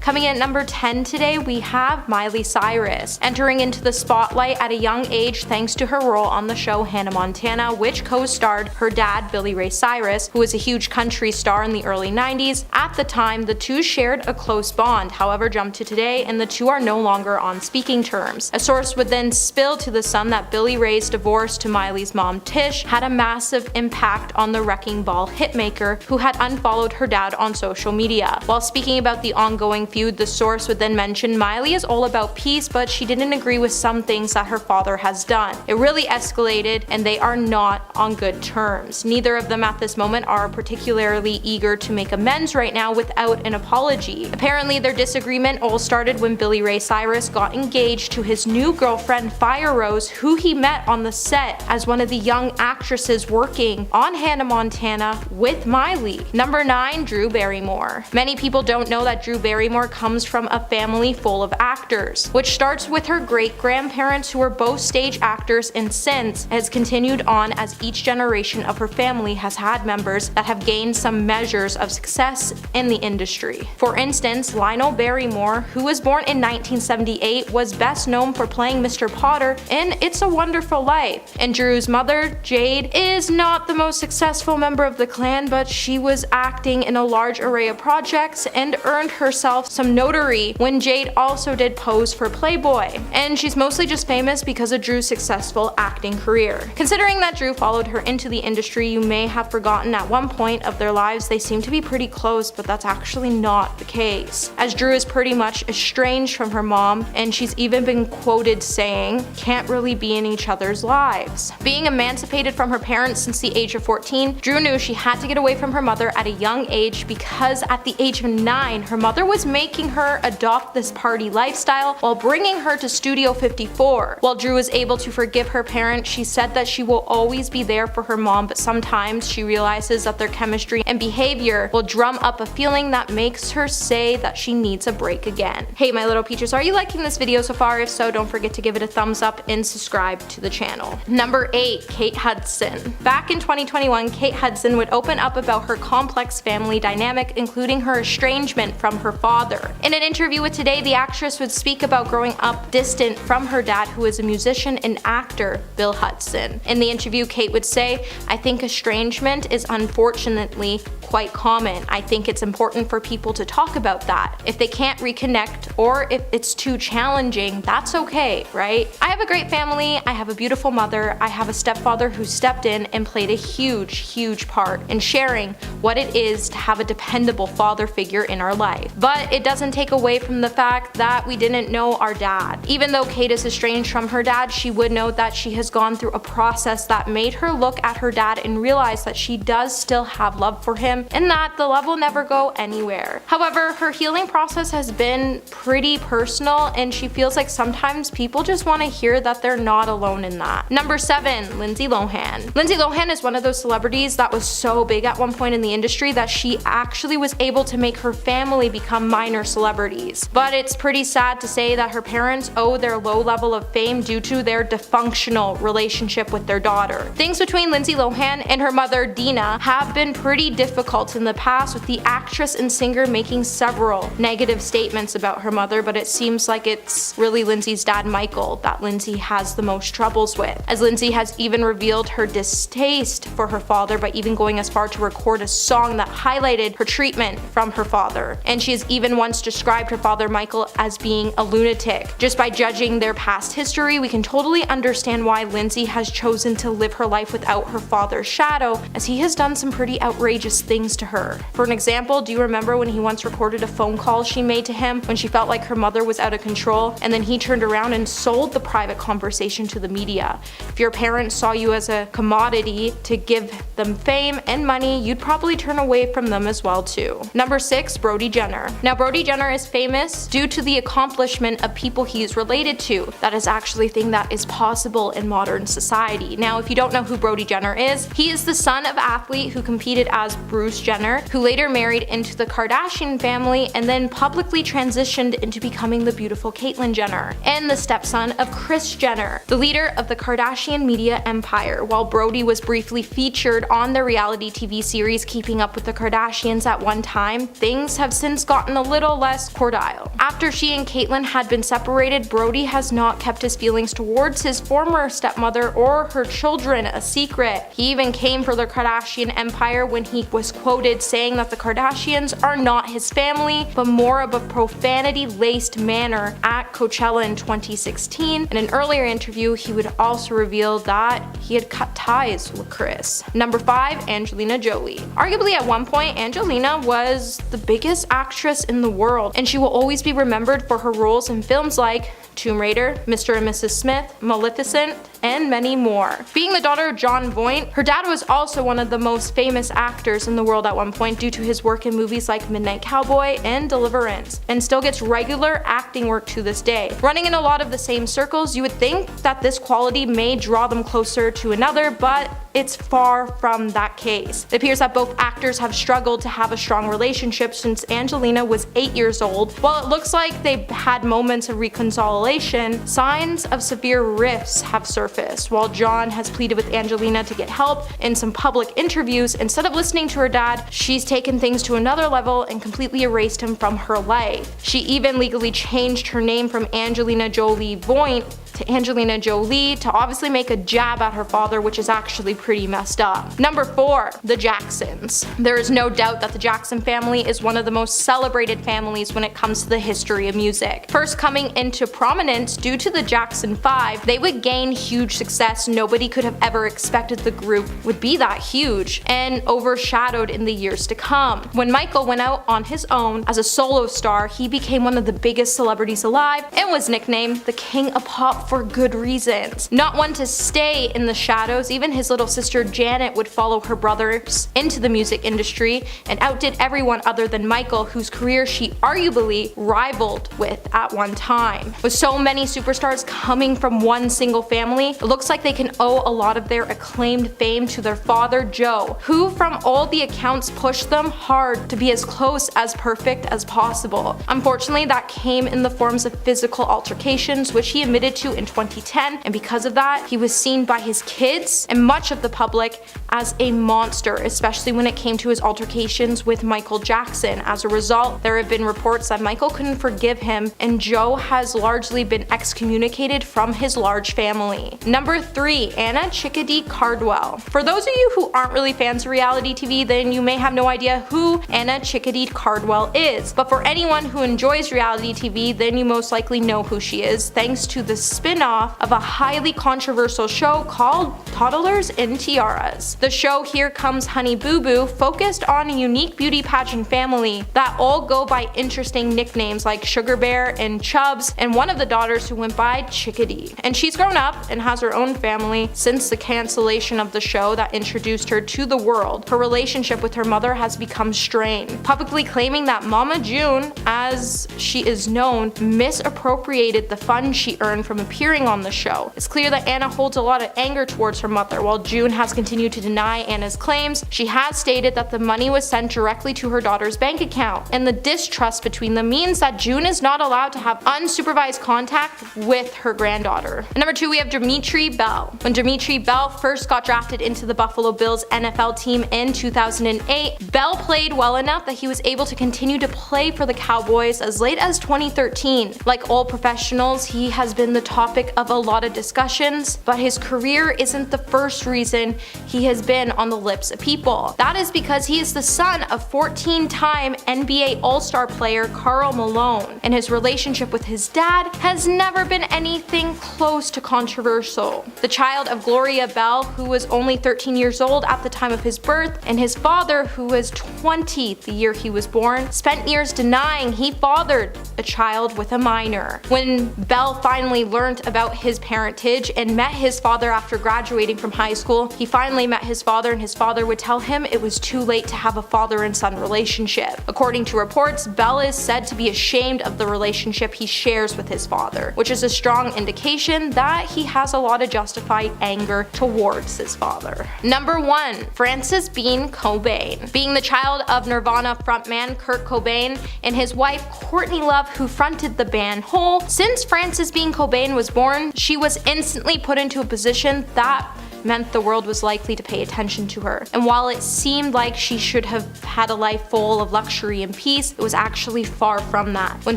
Coming in at number 10 today, we have Miley Cyrus, entering into the spotlight at a young age thanks to her role on the show Hannah Montana, which co-starred her dad Billy Ray Cyrus, who was a huge country star in the early 90s. At the time, the two shared a close bond. However, jump to today and the two are no longer on speaking terms. A source would then spill to the Sun that Billy Ray's divorce to Miley's mom Tish had a massive impact on the Wrecking Ball hitmaker, who had unfollowed her dad on social media. While speaking about the ongoing feud, the source would then mention Miley is all about peace, but she didn't agree with some things that her father has done. It really escalated and they are not on good terms. Neither of them at this moment are particularly eager to make amends right now without an apology. Apparently their disagreement all started when Billy Ray Cyrus got engaged to his new girlfriend Fire Rose, who he met on the set as one of the young actresses working on Hannah Montana with Miley. Number 9, Drew Barrymore. Many people don't know that Drew Barrymore comes from a family full of actors, which starts with her great-grandparents who were both stage actors and since has continued on as each generation of her family has had members that have gained some measures of success in the industry. For instance, Lionel Barrymore, who was born in 1978, was best known for playing Mr. Potter in It's a Wonderful Life. And Drew's mother, Jade, is not the most successful member of the clan, but she was acting in a large array of projects and earned herself some notoriety when Jade also did pose for Playboy. And she's mostly just famous because of Drew's successful acting career. Considering that Drew followed her into the industry, you may have forgotten at one point of their lives they seem to be pretty close, but that's actually not the case, as Drew is pretty much estranged from her mom, and she's even been quoted saying, "Can't really be in each other's lives." Being emancipated from her parents since the age of 14, Drew knew she had to get away from her mother at a young age because at the age of 9, her mother was making her adopt this party lifestyle while bringing her to Studio 54. While Drew was able to forgive her parents, she said that she will always be there for her mom, but sometimes she realizes that their chemistry and behavior will drum up a feeling that makes her say that she needs a break again. Hey my little peaches, are you liking this video so far? If so, don't forget to give it a thumbs up and subscribe to the channel. Number 8, Kate Hudson. Back in 2021, Kate Hudson would open up about her complex family dynamic, including her estrangement from her father. In an interview with Today, the actress would speak about growing up distant from her dad, who is a musician and actor, Bill Hudson. In the interview, Kate would say, "I think estrangement is unfortunately quite common. I think it's important for people to talk about that. If they can't reconnect or if it's too challenging, that's okay, right? I have a great family, I have a beautiful mother, I have a stepfather who stepped in and played a huge part in sharing what it is to have a dependable father figure in our life. But it doesn't take away from the fact that we didn't know our dad. Even though Kate is estranged from her dad, she would note that she has gone through a process that made her look at her dad and realize that she does still have love for him and that the love will never go anywhere. However, her healing process has been pretty personal and she feels like sometimes people just want to hear that they're not alone in that. Number 7, Lindsay Lohan. Lindsay Lohan is one of those celebrities that was so big at one point in the industry that she actually was able to make her family become minor celebrities. But it's pretty sad to say that her parents owe their low level of fame due to their dysfunctional relationship with their daughter. Things between Lindsay Lohan and her mother Dina have been pretty difficult in the past, with the actress and singer making several negative statements about her mother, but it seems like it's really Lindsay's dad Michael that Lindsay has the most troubles with, as Lindsay has even revealed her distaste for her father by even going as far to record a song that highlighted her treatment from her father. And she has even once described her father Michael as being a lunatic. Just by judging their past history, we can totally understand why Lindsay has chosen to live her life without her father's shadow, as he has done some pretty outrageous things to her. For an example, do you remember when he once recorded a phone call she made to him when she felt like her mother was out of control, and then he turned around and sold the private conversation to the media? If your parents saw you as a commodity to give them fame and money, you'd probably turn away from them as well too. Number 6, Brody Jenner. Now Brody Jenner is famous due to the accomplishment of people he is related to. That is actually a thing that is possible in modern society. Now if you don't know who Brody Jenner is, he is the son of an athlete who competed as Bruce Jenner, who later married into the Kardashian family and then publicly transitioned transitioned into becoming the beautiful Caitlyn Jenner, and the stepson of Kris Jenner, the leader of the Kardashian media empire. While Brody was briefly featured on the reality TV series Keeping Up with the Kardashians at one time, things have since gotten a little less cordial. After she and Caitlyn had been separated, Brody has not kept his feelings towards his former stepmother or her children a secret. He even came for the Kardashian empire when he was quoted saying that the Kardashians are not his family, but more of a profanity-laced manner at Coachella in 2016. In an earlier interview, he would also reveal that he had cut ties with Kris. Number 5, Angelina Jolie. Arguably at one point, Angelina was the biggest actress in the world, and she will always be remembered for her roles in films like Tomb Raider, Mr. and Mrs. Smith, Maleficent, and many more. Being the daughter of Jon Voight, her dad was also one of the most famous actors in the world at one point due to his work in movies like Midnight Cowboy and Deliverance, and still gets regular acting work to this day. Running in a lot of the same circles, you would think that this quality may draw them closer to another, but it's far from that case. It appears that both actors have struggled to have a strong relationship since Angelina was 8 years old. While it looks like they've had moments of reconciliation, signs of severe rifts have surfaced. While Jon has pleaded with Angelina to get help in some public interviews, instead of listening to her dad, she's taken things to another level and completely erased him from her life. She even legally changed her name from Angelina Jolie Voight to Angelina Jolie to obviously make a jab at her father, which is actually pretty messed up. Number 4, the Jacksons. There is no doubt that the Jackson family is one of the most celebrated families when it comes to the history of music. First coming into prominence due to the Jackson 5, they would gain huge success. Nobody could have ever expected the group would be that huge, and overshadowed in the years to come. When Michael went out on his own as a solo star, he became one of the biggest celebrities alive and was nicknamed the King of Pop for good reasons. Not one to stay in the shadows, even his little sister Janet would follow her brothers into the music industry and outdid everyone other than Michael, whose career she arguably rivaled with at one time. With so many superstars coming from one single family, it looks like they can owe a lot of their acclaimed fame to their father Joe, who from all the accounts pushed them hard to be as close as perfect as possible. Unfortunately, that came in the forms of physical altercations, which he admitted to in 2010, and because of that, he was seen by his kids and much of the public as a monster, especially when it came to his altercations with Michael Jackson. As a result, there have been reports that Michael couldn't forgive him, and Joe has largely been excommunicated from his large family. Number 3, Anna Chickadee Cardwell. For those of you who aren't really fans of reality TV, then you may have no idea who Anna Chickadee Cardwell is, but for anyone who enjoys reality TV, then you most likely know who she is, thanks to the spin-off of a highly controversial show called Toddlers and Tiaras. The show Here Comes Honey Boo Boo focused on a unique beauty pageant family that all go by interesting nicknames like Sugar Bear and Chubbs, and one of the daughters who went by Chickadee. And she's grown up and has her own family since the cancellation of the show that introduced her to the world. Her relationship with her mother has become strained, publicly claiming that Mama June, as she is known, misappropriated the funds she earned from appearing on the show. It's clear that Anna holds a lot of anger towards her mother. While June has continued to deny Anna's claims, she has stated that the money was sent directly to her daughter's bank account, and the distrust between them means that June is not allowed to have unsupervised contact with her granddaughter. And number 2, we have Dimitri Bell. When Dimitri Bell first got drafted into the Buffalo Bills NFL team in 2008, Bell played well enough that he was able to continue to play for the Cowboys as late as 2013. Like all professionals, he has been the topic of a lot of discussions, but his career isn't the first reason he has been on the lips of people. That is because he is the son of 14-time NBA All-Star player Karl Malone, and his relationship with his dad has never been anything close to controversial. The child of Gloria Bell, who was only 13 years old at the time of his birth, and his father, who was 20 the year he was born, spent years denying he fathered a child with a minor. When Bell finally learned about his parentage and met his father after graduating from high school, he finally met his father, and his father would tell him it was too late to have a father and son relationship. According to reports, Bell is said to be ashamed of the relationship he shares with his father, which is a strong indication that he has a lot of justified anger towards his father. Number 1, Francis Bean Cobain. Being the child of Nirvana frontman Kurt Cobain and his wife Courtney Love who fronted the band Hole. Since Frances Bean Cobain was born, she was instantly put into a position that meant the world was likely to pay attention to her. And while it seemed like she should have had a life full of luxury and peace, it was actually far from that. When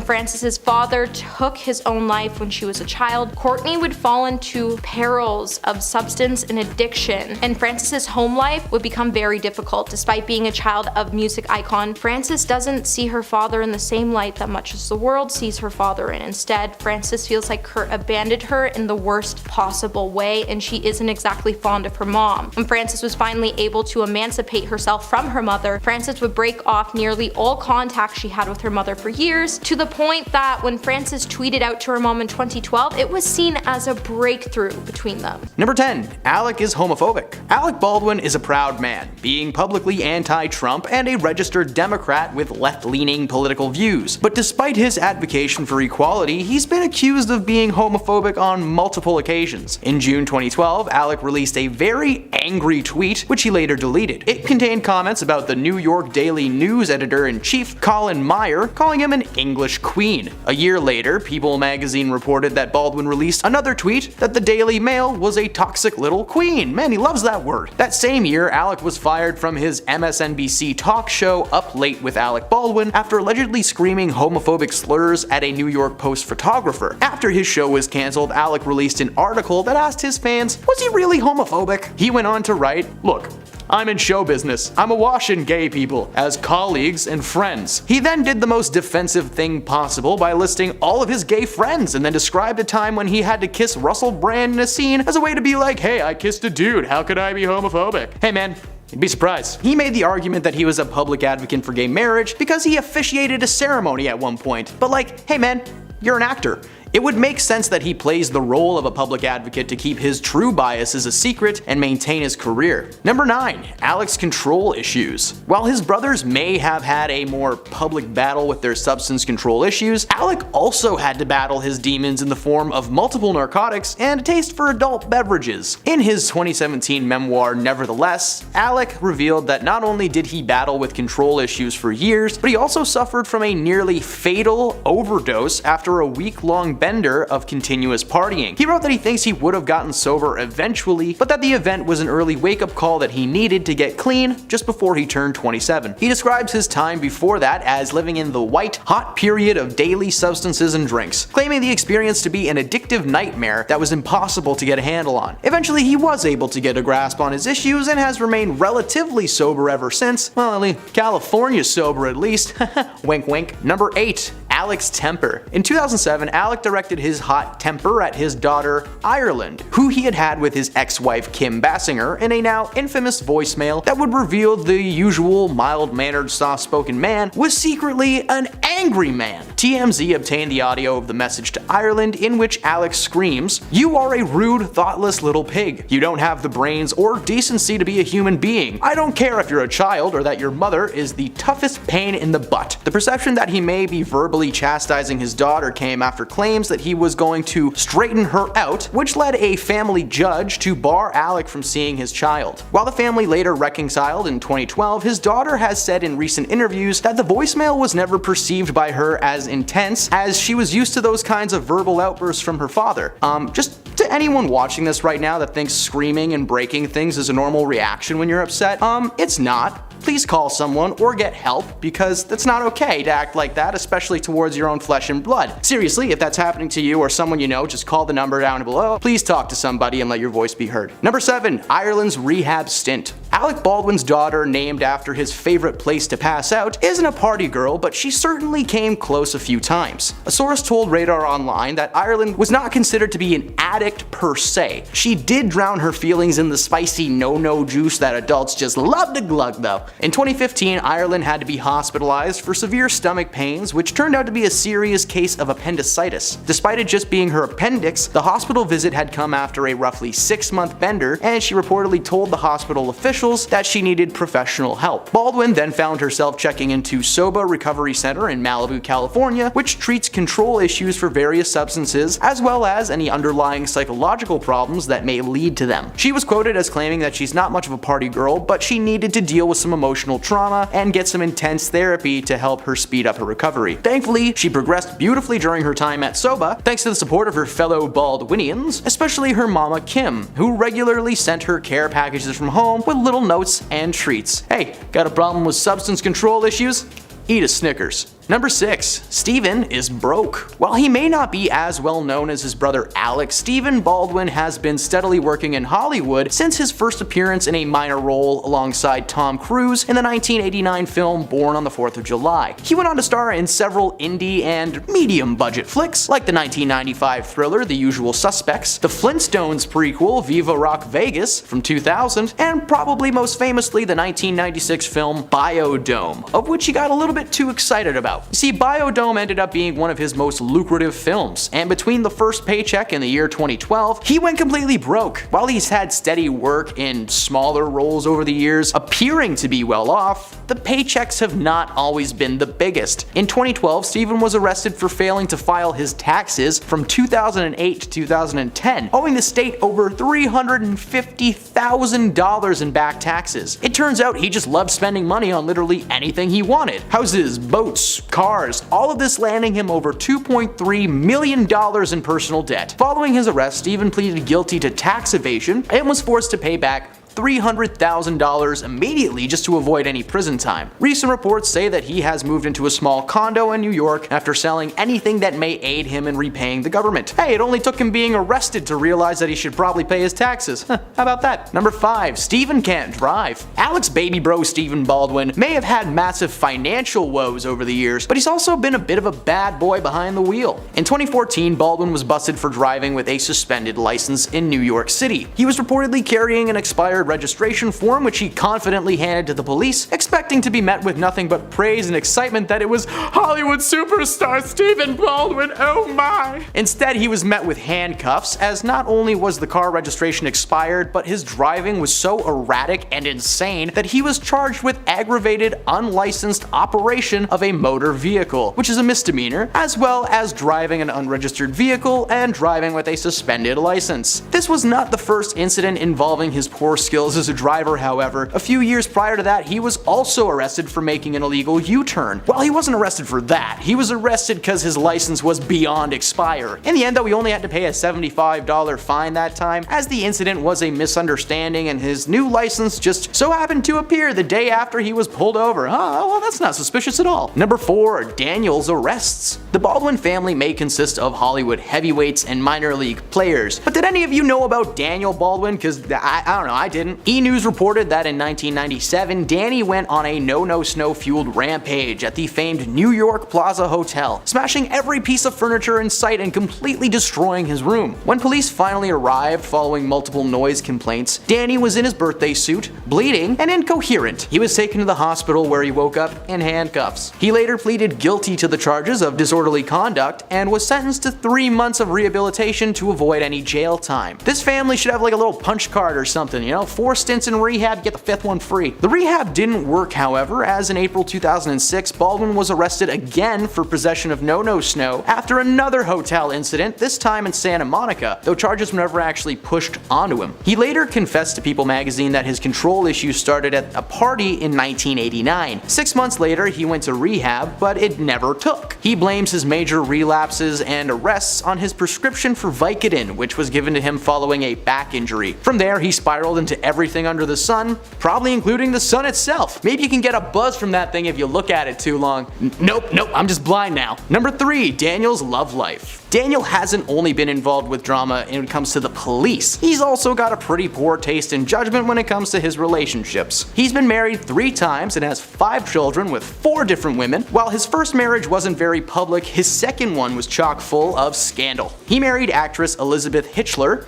Frances's father took his own life when she was a child, Courtney would fall into perils of substance and addiction, and Frances's home life would become very difficult. Despite being a child of music icon, Frances doesn't see her father in the same light that much as the world sees her father in. Instead, Frances feels like Kurt abandoned her in the worst possible way, and she isn't exactly fond of her mom. When Frances was finally able to emancipate herself from her mother, Frances would break off nearly all contact she had with her mother for years, to the point that when Frances tweeted out to her mom in 2012, it was seen as a breakthrough between them. Number 10. Alec is homophobic. Alec Baldwin is a proud man, being publicly anti-Trump and a registered Democrat with left-leaning political views. But despite his advocacy for equality, he's been accused of being homophobic on multiple occasions. In June 2012, Alec released a very angry tweet, which he later deleted. It contained comments about the New York Daily News editor-in-chief, Colin Meyer, calling him an English queen. A year later, People magazine reported that Baldwin released another tweet that the Daily Mail was a toxic little queen. Man, he loves that word. That same year, Alec was fired from his MSNBC talk show Up Late with Alec Baldwin after allegedly screaming homophobic slurs at a New York Post photographer. After his show was cancelled, Alec released an article that asked his fans, was he really homophobic? He went on to write, "Look, I'm in show business. I'm awash in gay people, as colleagues and friends." He then did the most defensive thing possible by listing all of his gay friends and then described a time when he had to kiss Russell Brand in a scene as a way to be like, hey, I kissed a dude, how could I be homophobic? Hey man, you'd be surprised. He made the argument that he was a public advocate for gay marriage because he officiated a ceremony at one point. But like, hey man, you're an actor. It would make sense that he plays the role of a public advocate to keep his true biases a secret and maintain his career. Number 9. Alec's control issues. While his brothers may have had a more public battle with their substance control issues, Alec also had to battle his demons in the form of multiple narcotics and a taste for adult beverages. In his 2017 memoir, Nevertheless, Alec revealed that not only did he battle with control issues for years, but he also suffered from a nearly fatal overdose after a week-long bender of continuous partying. He wrote that he thinks he would have gotten sober eventually, but that the event was an early wake-up call that he needed to get clean just before he turned 27. He describes his time before that as living in the white, hot period of daily substances and drinks, claiming the experience to be an addictive nightmare that was impossible to get a handle on. Eventually, he was able to get a grasp on his issues and has remained relatively sober ever since. Well, at least California sober at least. Wink wink. Number 8. Alec's temper. In 2007, Alec directed his hot temper at his daughter, Ireland, who he had with his ex-wife Kim Basinger in a now infamous voicemail that would reveal the usual mild-mannered, soft-spoken man was secretly an angry man. TMZ obtained the audio of the message to Ireland in which Alec screams, "You are a rude, thoughtless little pig. You don't have the brains or decency to be a human being. I don't care if you're a child or that your mother is the toughest pain in the butt." The perception that he may be verbally chastising his daughter came after claims that he was going to straighten her out, which led a family judge to bar Alec from seeing his child. While the family later reconciled in 2012, his daughter has said in recent interviews that the voicemail was never perceived by her as intense, as she was used to those kinds of verbal outbursts from her father. Just to anyone watching this right now that thinks screaming and breaking things is a normal reaction when you're upset, it's not. Please call someone or get help, because that's not okay to act like that, especially towards your own flesh and blood. Seriously, if that's happening to you or someone you know, just call the number down below. Please talk to somebody and let your voice be heard. Number 7. Ireland's rehab stint. Alec Baldwin's daughter, named after his favorite place to pass out, isn't a party girl, but she certainly came close a few times. A source told Radar Online that Ireland was not considered to be an addict per se. She did drown her feelings in the spicy no-no juice that adults just love to glug though. In 2015, Ireland had to be hospitalized for severe stomach pains, which turned out to be a serious case of appendicitis. Despite it just being her appendix, the hospital visit had come after a roughly 6-month bender, and she reportedly told the hospital officials that she needed professional help. Baldwin then found herself checking into Soba Recovery Center in Malibu, California, which treats control issues for various substances, as well as any underlying psychological problems that may lead to them. She was quoted as claiming that she's not much of a party girl, but she needed to deal with some emotional trauma and get some intense therapy to help her speed up her recovery. Thankfully, she progressed beautifully during her time at Soba, thanks to the support of her fellow Baldwinians, especially her mama Kim, who regularly sent her care packages from home with little notes and treats. Hey, got a problem with substance control issues? Eat a Snickers. Number 6. Steven is broke. While he may not be as well known as his brother Alex, Stephen Baldwin has been steadily working in Hollywood since his first appearance in a minor role alongside Tom Cruise in the 1989 film Born on the 4th of July. He went on to star in several indie and medium-budget flicks, like the 1995 thriller The Usual Suspects, the Flintstones prequel Viva Rock Vegas from 2000, and probably most famously the 1996 film Biodome, of which he got a little bit too excited about. You see, Biodome ended up being one of his most lucrative films, and between the first paycheck in the year 2012, he went completely broke. While he's had steady work in smaller roles over the years, appearing to be well off, the paychecks have not always been the biggest. In 2012, Steven was arrested for failing to file his taxes from 2008 to 2010, owing the state over $350,000 in back taxes. It turns out he just loved spending money on literally anything he wanted. Houses, boats, cars, all of this landing him over $2.3 million in personal debt. Following his arrest, Steven pleaded guilty to tax evasion and was forced to pay back $300,000 immediately just to avoid any prison time. Recent reports say that he has moved into a small condo in New York after selling anything that may aid him in repaying the government. Hey, it only took him being arrested to realize that he should probably pay his taxes. How about that? Number 5. Steven can't drive. Alex baby bro Stephen Baldwin may have had massive financial woes over the years, but he's also been a bit of a bad boy behind the wheel. In 2014, Baldwin was busted for driving with a suspended license in New York City. He was reportedly carrying an expired registration form, which he confidently handed to the police, expecting to be met with nothing but praise and excitement that it was Hollywood superstar Stephen Baldwin, oh my! Instead, he was met with handcuffs, as not only was the car registration expired, but his driving was so erratic and insane that he was charged with aggravated unlicensed operation of a motor vehicle, which is a misdemeanor, as well as driving an unregistered vehicle and driving with a suspended license. This was not the first incident involving his poor skills as a driver, however. A few years prior to that, he was also arrested for making an illegal U-turn. Well, he wasn't arrested for that. He was arrested because his license was beyond expire. In the end, though, he only had to pay a $75 fine that time, as the incident was a misunderstanding and his new license just so happened to appear the day after he was pulled over. Oh, well, that's not suspicious at all. Number 4. Daniel's arrests. The Baldwin family may consist of Hollywood heavyweights and minor league players, but did any of you know about Daniel Baldwin? Because I don't know, I didn't. E! News reported that in 1997, Danny went on a no-no-snow fueled rampage at the famed New York Plaza Hotel, smashing every piece of furniture in sight and completely destroying his room. When police finally arrived following multiple noise complaints, Danny was in his birthday suit, bleeding, and incoherent. He was taken to the hospital where he woke up in handcuffs. He later pleaded guilty to the charges of disorderly conduct and was sentenced to 3 months of rehabilitation to avoid any jail time. This family should have like a little punch card or something, you know? 4 stints in rehab, get the 5th one free. The rehab didn't work, however, as in April 2006, Baldwin was arrested again for possession of no-no-snow after another hotel incident, this time in Santa Monica, though charges were never actually pushed onto him. He later confessed to People magazine that his control issues started at a party in 1989. 6 months later, he went to rehab, but it never took. He blames his major relapses and arrests on his prescription for Vicodin, which was given to him following a back injury. From there, he spiraled into everything under the sun, probably including the sun itself. Maybe you can get a buzz from that thing if you look at it too long. Nope, I'm just blind now. Number 3, Daniel's love life. Daniel hasn't only been involved with drama when it comes to the police, he's also got a pretty poor taste in judgment when it comes to his relationships. He's been married 3 times and has 5 children with 4 different women. While his first marriage wasn't very public, his second one was chock full of scandal. He married actress Elizabeth Hitchler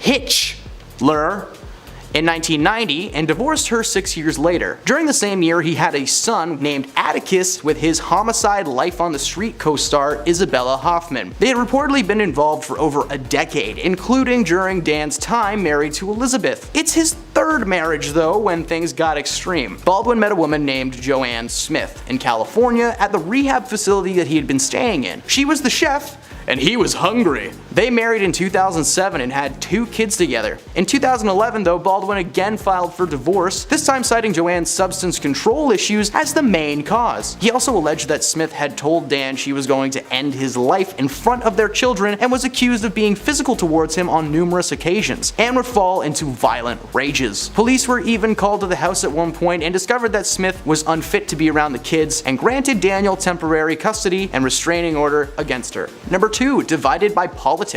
in 1990 and divorced her 6 years later. During the same year, he had a son named Atticus with his Homicide Life on the Street co-star Isabella Hoffman. They had reportedly been involved for over a decade, including during Dan's time married to Elizabeth. It's his 3rd marriage though when things got extreme. Baldwin met a woman named Joanne Smith in California at the rehab facility that he had been staying in. She was the chef, and he was hungry. They married in 2007 and had 2 kids together. In 2011, though, Baldwin again filed for divorce, this time citing Joanne's substance control issues as the main cause. He also alleged that Smith had told Dan she was going to end his life in front of their children and was accused of being physical towards him on numerous occasions, and would fall into violent rages. Police were even called to the house at one point and discovered that Smith was unfit to be around the kids and granted Daniel temporary custody and restraining order against her. Number 2, divided by politics.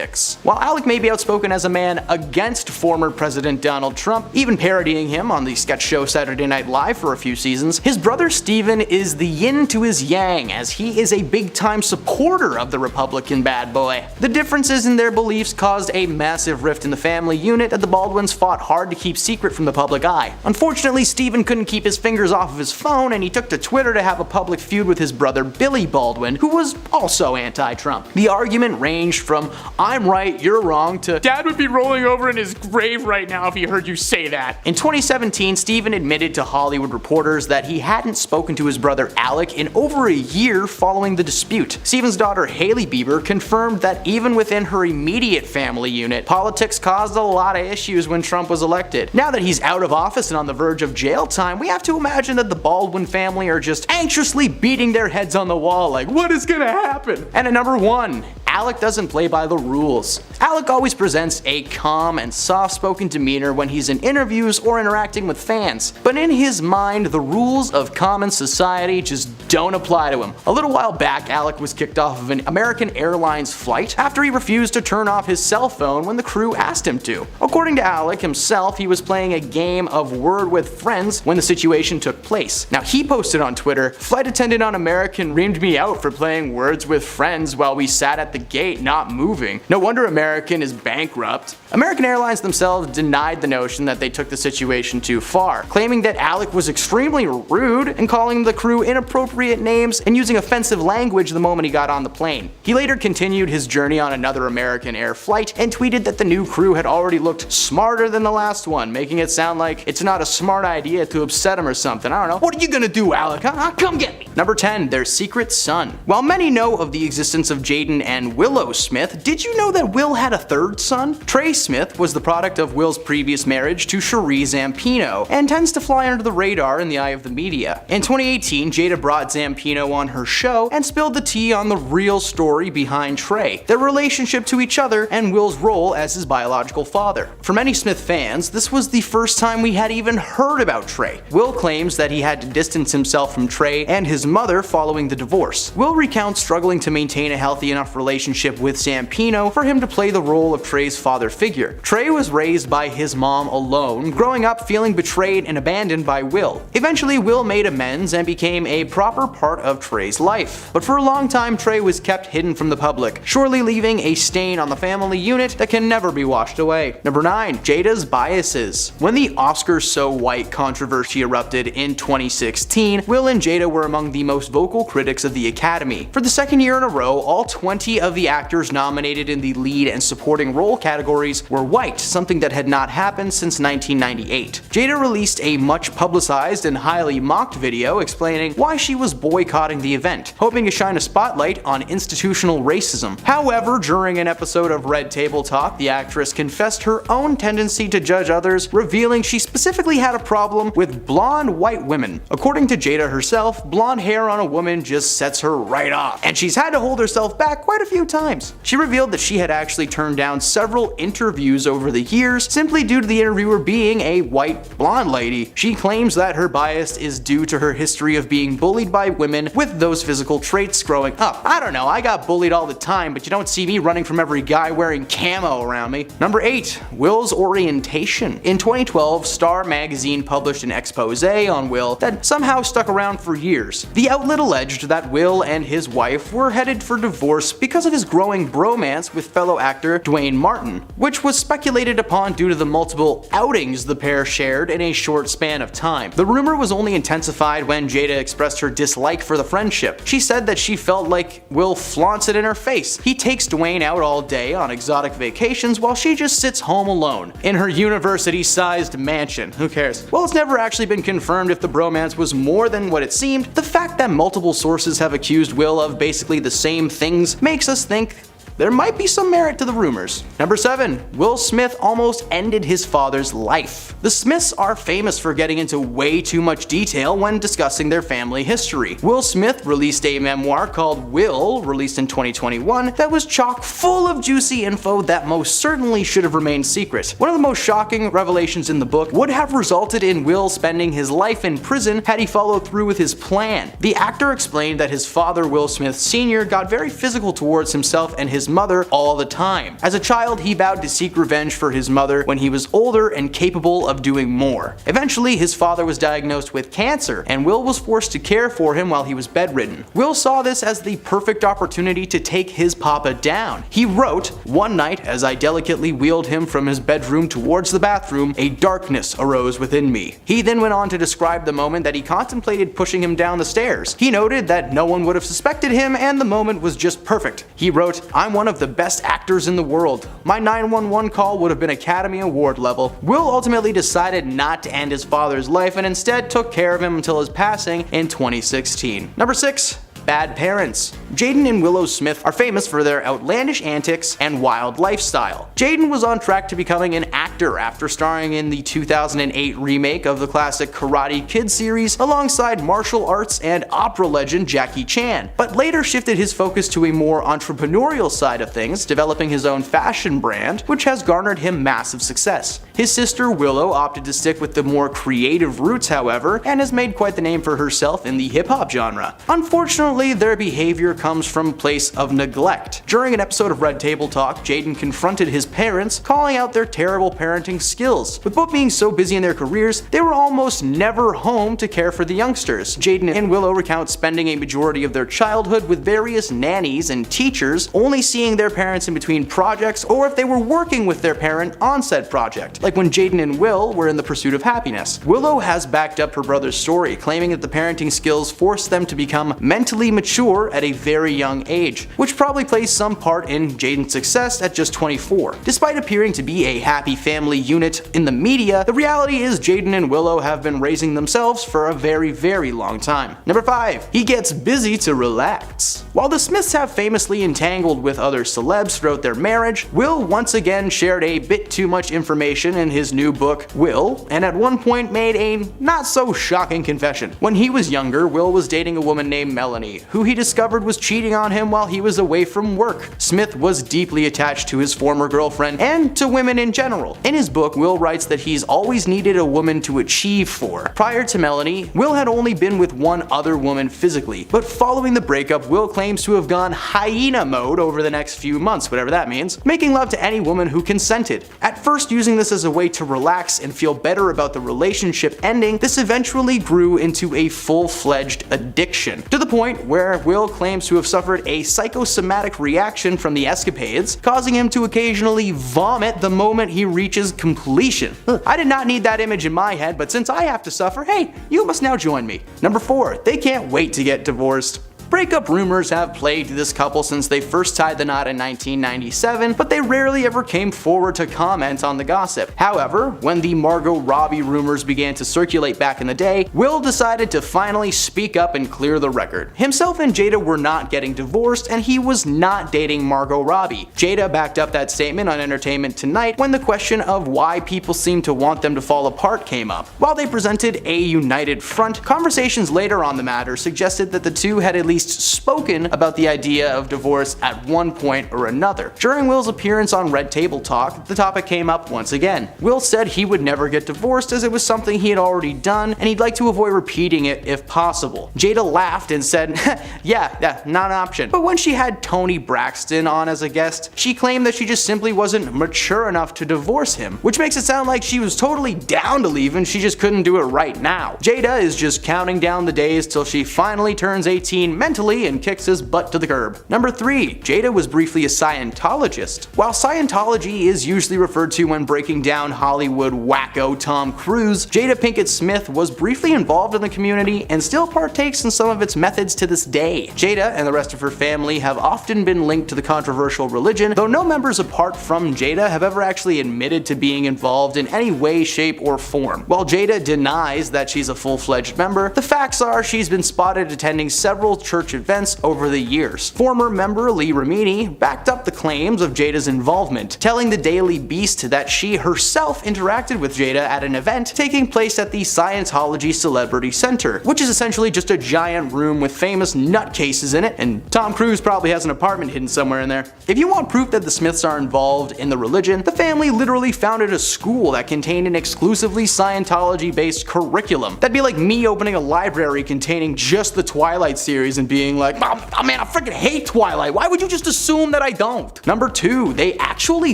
While Alec may be outspoken as a man against former President Donald Trump, even parodying him on the sketch show Saturday Night Live for a few seasons, his brother Stephen is the yin to his yang, as he is a big-time supporter of the Republican bad boy. The differences in their beliefs caused a massive rift in the family unit that the Baldwins fought hard to keep secret from the public eye. Unfortunately, Stephen couldn't keep his fingers off of his phone, and he took to Twitter to have a public feud with his brother Billy Baldwin, who was also anti-Trump. The argument ranged from "I'm right, you're wrong" to "Dad would be rolling over in his grave right now if he heard you say that." In 2017, Stephen admitted to Hollywood reporters that he hadn't spoken to his brother Alec in over a year following the dispute. Stephen's daughter Hailey Bieber confirmed that even within her immediate family unit, politics caused a lot of issues when Trump was elected. Now that he's out of office and on the verge of jail time, we have to imagine that the Baldwin family are just anxiously beating their heads on the wall like, what is gonna happen? And at number 1, Alec doesn't play by the rules. Alec always presents a calm and soft-spoken demeanor when he's in interviews or interacting with fans, but in his mind, the rules of common society just don't apply to him. A little while back, Alec was kicked off of an American Airlines flight after he refused to turn off his cell phone when the crew asked him to. According to Alec himself, he was playing a game of Word with friends when the situation took place. Now, he posted on Twitter, "Flight attendant on American reamed me out for playing Words with friends while we sat at the gate not moving. No wonder American is bankrupt." American Airlines themselves denied the notion that they took the situation too far, claiming that Alec was extremely rude and calling the crew inappropriate names and using offensive language the moment he got on the plane. He later continued his journey on another American Air flight and tweeted that the new crew had already looked smarter than the last one, making it sound like it's not a smart idea to upset him or something. I don't know. What are you gonna do, Alec? Huh? Come get me. Number 10, their secret son. While many know of the existence of Jaden and Willow Smith, did you know that Will had a third son? Trey Smith was the product of Will's previous marriage to Cherie Zampino, and tends to fly under the radar in the eye of the media. In 2018, Jada brought Zampino on her show and spilled the tea on the real story behind Trey, their relationship to each other, and Will's role as his biological father. For many Smith fans, this was the first time we had even heard about Trey. Will claims that he had to distance himself from Trey and his mother following the divorce. Will recounts struggling to maintain a healthy enough relationship with Zampino for him to play the role of Trey's father figure. Trey was raised by his mom alone, growing up feeling betrayed and abandoned by Will. Eventually, Will made amends and became a proper part of Trey's life. But for a long time, Trey was kept hidden from the public, surely leaving a stain on the family unit that can never be washed away. Number 9, Jada's biases. When the Oscars So White controversy erupted in 2016, Will and Jada were among the most vocal critics of the Academy. For the second year in a row, all 20 of the actors nominated in the lead and supporting role categories were white, something that had not happened since 1998. Jada released a much publicized and highly mocked video explaining why she was boycotting the event, hoping to shine a spotlight on institutional racism. However, during an episode of Red Table Talk, the actress confessed her own tendency to judge others, revealing she specifically had a problem with blonde white women. According to Jada herself, blonde hair on a woman just sets her right off, and she's had to hold herself back quite a few times. She revealed that she had actually turned down several interviews over the years simply due to the interviewer being a white blonde lady. She claims that her bias is due to her history of being bullied by women with those physical traits growing up. I don't know, I got bullied all the time, but you don't see me running from every guy wearing camo around me. Number 8, Will's orientation. In 2012, Star magazine published an expose on Will that somehow stuck around for years. The outlet alleged that Will and his wife were headed for divorce because of his growing bromance with fellow actor Dwayne Martin, which was speculated upon due to the multiple outings the pair shared in a short span of time. The rumor was only intensified when Jada expressed her dislike for the friendship. She said that she felt like Will flaunts it in her face. He takes Dwayne out all day on exotic vacations while she just sits home alone in her university-sized mansion. Who cares? Well, it's never actually been confirmed if the bromance was more than what it seemed. The fact that multiple sources have accused Will of basically the same things makes us think there might be some merit to the rumors. Number 7. Will Smith almost ended his father's life. The Smiths are famous for getting into way too much detail when discussing their family history. Will Smith released a memoir called Will, released in 2021, that was chock full of juicy info that most certainly should have remained secret. One of the most shocking revelations in the book would have resulted in Will spending his life in prison had he followed through with his plan. The actor explained that his father, Will Smith Sr., got very physical towards himself and his mother all the time. As a child, he vowed to seek revenge for his mother when he was older and capable of doing more. Eventually, his father was diagnosed with cancer, and Will was forced to care for him while he was bedridden. Will saw this as the perfect opportunity to take his papa down. He wrote, "One night, as I delicately wheeled him from his bedroom towards the bathroom, a darkness arose within me." He then went on to describe the moment that he contemplated pushing him down the stairs. He noted that no one would have suspected him and the moment was just perfect. He wrote, "I'm one of the best actors in the world. My 911 call would have been Academy Award level." Will ultimately decided not to end his father's life and instead took care of him until his passing in 2016. Number 6. Bad parents. Jaden and Willow Smith are famous for their outlandish antics and wild lifestyle. Jaden was on track to becoming an actor after starring in the 2008 remake of the classic Karate Kid series alongside martial arts and opera legend Jackie Chan, but later shifted his focus to a more entrepreneurial side of things, developing his own fashion brand, which has garnered him massive success. His sister Willow opted to stick with the more creative roots, however, and has made quite the name for herself in the hip-hop genre. Unfortunately, their behavior comes from a place of neglect. During an episode of Red Table Talk, Jaden confronted his parents, calling out their terrible parenting skills. With both being so busy in their careers, they were almost never home to care for the youngsters. Jaden and Willow recount spending a majority of their childhood with various nannies and teachers, only seeing their parents in between projects or if they were working with their parent on said project, like when Jaden and Will were in the pursuit of happiness. Willow has backed up her brother's story, claiming that the parenting skills forced them to become mentally mature at a very young age, which probably plays some part in Jaden's success at just 24. Despite appearing to be a happy family unit in the media, the reality is Jaden and Willow have been raising themselves for a very long time. Number 5. He gets busy to relax. While the Smiths have famously entangled with other celebs throughout their marriage, Will once again shared a bit too much information in his new book, Will, and at one point made a not so shocking confession. When he was younger, Will was dating a woman named Melanie, who he discovered was cheating on him while he was away from work. Smith was deeply attached to his former girlfriend and to women in general. In his book, Will writes that he's always needed a woman to achieve for. Prior to Melanie, Will had only been with one other woman physically, but following the breakup, Will claims to have gone hyena mode over the next few months, whatever that means, making love to any woman who consented. At first using this as a way to relax and feel better about the relationship ending, this eventually grew into a full-fledged addiction, to the point where Will claims to have suffered a psychosomatic reaction from the escapades, causing him to occasionally vomit the moment he reaches completion. I did not need that image in my head, but since I have to suffer, hey, you must now join me. Number 4. They can't wait to get divorced. Breakup rumors have plagued this couple since they first tied the knot in 1997, but they rarely ever came forward to comment on the gossip. However, when the Margot Robbie rumors began to circulate back in the day, Will decided to finally speak up and clear the record. Himself and Jada were not getting divorced, and he was not dating Margot Robbie. Jada backed up that statement on Entertainment Tonight when the question of why people seem to want them to fall apart came up. While they presented a united front, conversations later on the matter suggested that the two had at least spoken about the idea of divorce at one point or another. During Will's appearance on Red Table Talk, the topic came up once again. Will said he would never get divorced as it was something he had already done and he'd like to avoid repeating it if possible. Jada laughed and said, yeah, not an option. But when she had Toni Braxton on as a guest, she claimed that she just simply wasn't mature enough to divorce him, which makes it sound like she was totally down to leave and she just couldn't do it right now. Jada is just counting down the days till she finally turns 18 mentally and kicks his butt to the curb. Number 3. Jada was briefly a Scientologist. While Scientology is usually referred to when breaking down Hollywood wacko Tom Cruise, Jada Pinkett Smith was briefly involved in the community and still partakes in some of its methods to this day. Jada and the rest of her family have often been linked to the controversial religion, though no members apart from Jada have ever actually admitted to being involved in any way, shape, or form. While Jada denies that she's a full-fledged member, the facts are she's been spotted attending several church research events over the years. Former member Lee Ramini backed up the claims of Jada's involvement, telling the Daily Beast that she herself interacted with Jada at an event taking place at the Scientology Celebrity Center, which is essentially just a giant room with famous nutcases in it, and Tom Cruise probably has an apartment hidden somewhere in there. If you want proof that the Smiths are involved in the religion, the family literally founded a school that contained an exclusively Scientology-based curriculum. That'd be like me opening a library containing just the Twilight series and being like, oh man, I freaking hate Twilight. Why would you just assume that I don't? Number 2, they actually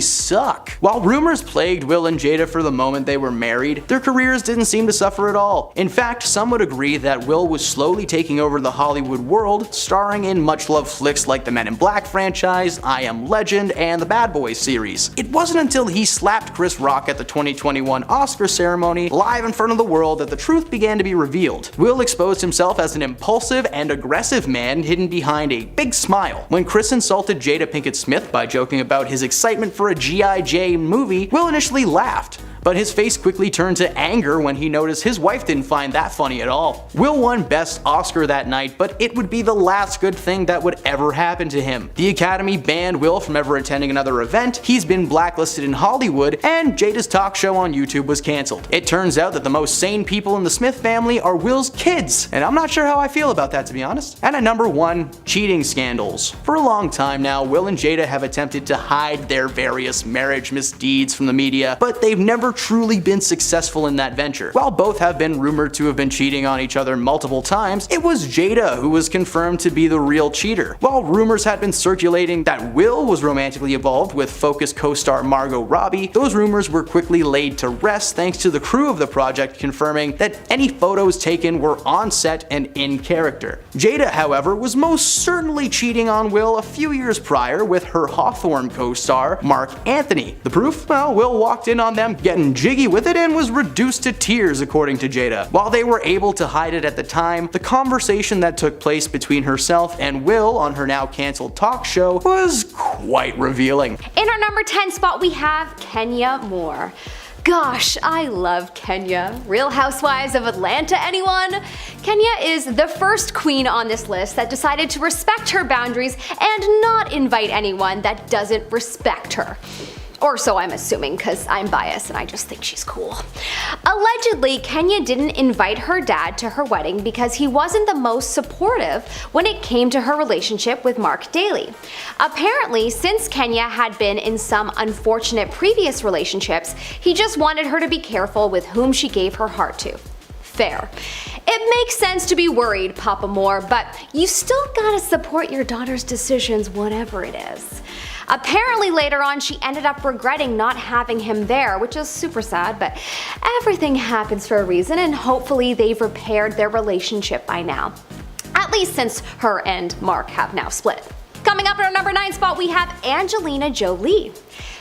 suck. While rumors plagued Will and Jada for the moment they were married, their careers didn't seem to suffer at all. In fact, some would agree that Will was slowly taking over the Hollywood world, starring in much-loved flicks like the Men in Black franchise, I Am Legend, and the Bad Boys series. It wasn't until he slapped Chris Rock at the 2021 Oscar ceremony live in front of the world that the truth began to be revealed. Will exposed himself as an impulsive and aggressive man hidden behind a big smile. When Chris insulted Jada Pinkett Smith by joking about his excitement for a G.I. Jane movie, Will initially laughed, but his face quickly turned to anger when he noticed his wife didn't find that funny at all. Will won Best Oscar that night, but it would be the last good thing that would ever happen to him. The Academy banned Will from ever attending another event, he's been blacklisted in Hollywood, and Jada's talk show on YouTube was cancelled. It turns out that the most sane people in the Smith family are Will's kids, and I'm not sure how I feel about that, to be honest. And at number 1, cheating scandals. For a long time now, Will and Jada have attempted to hide their various marriage misdeeds from the media, but they've never truly been successful in that venture. While both have been rumored to have been cheating on each other multiple times, it was Jada who was confirmed to be the real cheater. While rumors had been circulating that Will was romantically involved with Focus co-star Margot Robbie, those rumors were quickly laid to rest thanks to the crew of the project confirming that any photos taken were on set and in character. Jada, however, was most certainly cheating on Will a few years prior with her Hawthorne co-star Mark Anthony. The proof? Well, Will walked in on them getting jiggy with it and was reduced to tears, according to Jada. While they were able to hide it at the time, the conversation that took place between herself and Will on her now cancelled talk show was quite revealing. In our number 10 spot, we have Kenya Moore. Gosh, I love Kenya. Real Housewives of Atlanta, anyone? Kenya is the first queen on this list that decided to respect her boundaries and not invite anyone that doesn't respect her. Or so I'm assuming, because I'm biased and I just think she's cool. Allegedly, Kenya didn't invite her dad to her wedding because he wasn't the most supportive when it came to her relationship with Mark Daly. Apparently, since Kenya had been in some unfortunate previous relationships, he just wanted her to be careful with whom she gave her heart to. Fair. It makes sense to be worried, Papa Moore, but you still gotta support your daughter's decisions, whatever it is. Apparently later on she ended up regretting not having him there, which is super sad, but everything happens for a reason and hopefully they've repaired their relationship by now. At least since her and Mark have now split. Coming up in our number 9 spot, we have Angelina Jolie.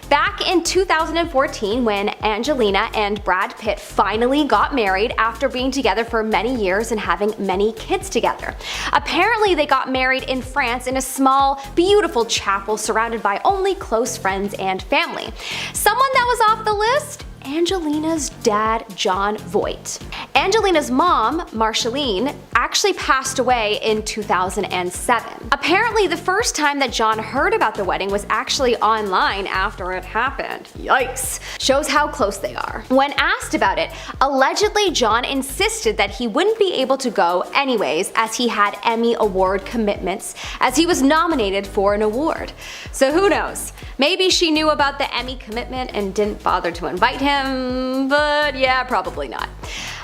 Back in 2014, when Angelina and Brad Pitt finally got married after being together for many years and having many kids together. Apparently they got married in France in a small, beautiful chapel surrounded by only close friends and family. Someone that was off the list? Angelina's dad, John Voight. Angelina's mom, Marceline, actually passed away in 2007. Apparently, the first time that John heard about the wedding was actually online after it happened. Yikes. Shows how close they are. When asked about it, allegedly John insisted that he wouldn't be able to go anyways as he had Emmy Award commitments as he was nominated for an award. So who knows? Maybe she knew about the Emmy commitment and didn't bother to invite him, but yeah, probably not.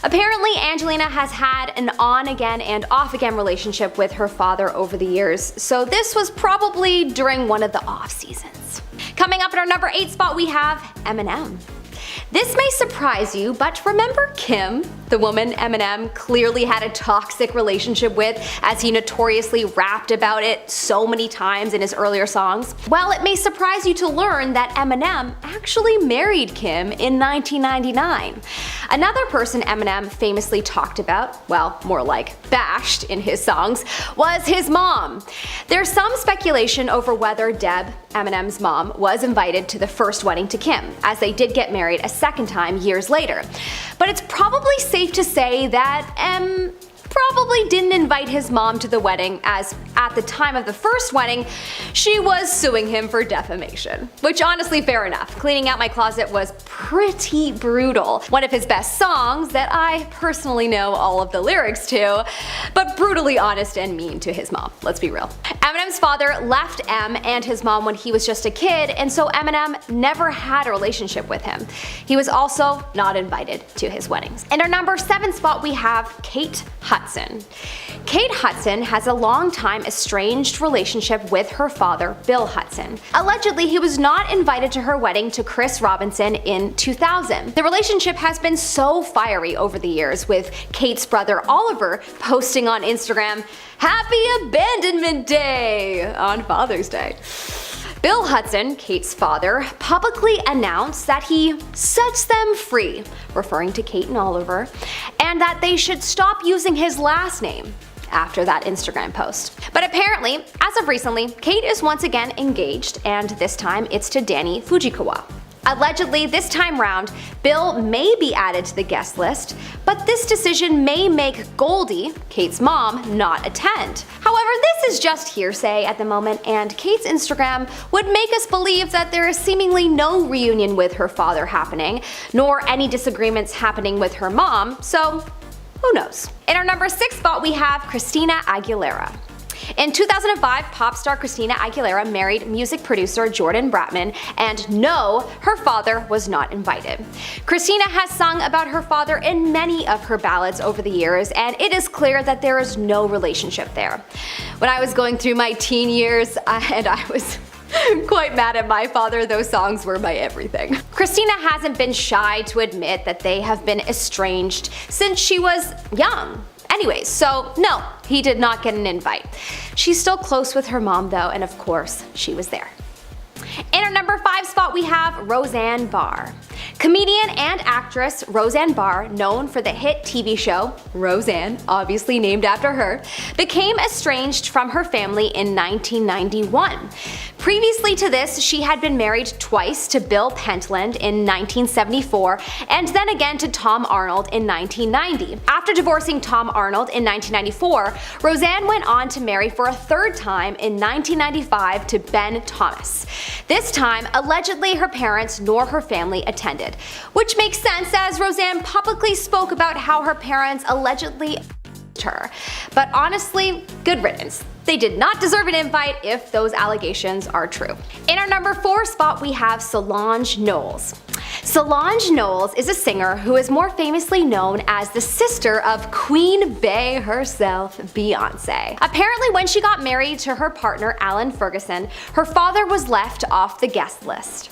Apparently, Angelina has had an on-again and off-again relationship with her father over the years, so this was probably during one of the off-seasons. Coming up at our number 8 spot, we have Eminem. This may surprise you, but remember Kim, the woman Eminem clearly had a toxic relationship with, as he notoriously rapped about it so many times in his earlier songs? Well, it may surprise you to learn that Eminem actually married Kim in 1999. Another person Eminem famously talked about, well, more like bashed in his songs, was his mom. There's some speculation over whether Deb, Eminem's mom, was invited to the first wedding to Kim, as they did get married a second time years later. But it's probably safe to say that probably didn't invite his mom to the wedding, as at the time of the first wedding, she was suing him for defamation. Which honestly, fair enough. Cleaning Out My Closet was pretty brutal. One of his best songs that I personally know all of the lyrics to, but brutally honest and mean to his mom, let's be real. Eminem's father left M and his mom when he was just a kid, and so Eminem never had a relationship with him. He was also not invited to his weddings. In our number 7 spot, we have Kate Hudson. Kate Hudson has a long-time estranged relationship with her father, Bill Hudson. Allegedly, he was not invited to her wedding to Chris Robinson in 2000. The relationship has been so fiery over the years, with Kate's brother Oliver posting on Instagram, "Happy Abandonment Day" on Father's Day. Bill Hudson, Kate's father, publicly announced that he sets them free, referring to Kate and Oliver, and that they should stop using his last name after that Instagram post. But apparently, as of recently, Kate is once again engaged, and this time it's to Danny Fujikawa. Allegedly, this time round, Bill may be added to the guest list, but this decision may make Goldie, Kate's mom, not attend. However, this is just hearsay at the moment, and Kate's Instagram would make us believe that there is seemingly no reunion with her father happening, nor any disagreements happening with her mom, so who knows? In our number 6 spot, we have Christina Aguilera. In 2005, pop star Christina Aguilera married music producer Jordan Bratman, and no, her father was not invited. Christina has sung about her father in many of her ballads over the years, and it is clear that there is no relationship there. When I was going through my teen years, I was quite mad at my father, those songs were my everything. Christina hasn't been shy to admit that they have been estranged since she was young. Anyways, so no, he did not get an invite. She's still close with her mom though, and of course, she was there. In our number 5 spot, we have Roseanne Barr. Comedian and actress Roseanne Barr, known for the hit TV show Roseanne, obviously named after her, became estranged from her family in 1991. Previously to this, she had been married twice to Bill Pentland in 1974 and then again to Tom Arnold in 1990. After divorcing Tom Arnold in 1994, Roseanne went on to marry for a third time in 1995 to Ben Thomas. This time, allegedly her parents nor her family attended, which makes sense as Roseanne publicly spoke about how her parents allegedly her. But honestly, good riddance. They did not deserve an invite if those allegations are true. In our number 4 spot, we have Solange Knowles. Solange Knowles is a singer who is more famously known as the sister of Queen Bey herself, Beyonce. Apparently, when she got married to her partner Alan Ferguson, her father was left off the guest list.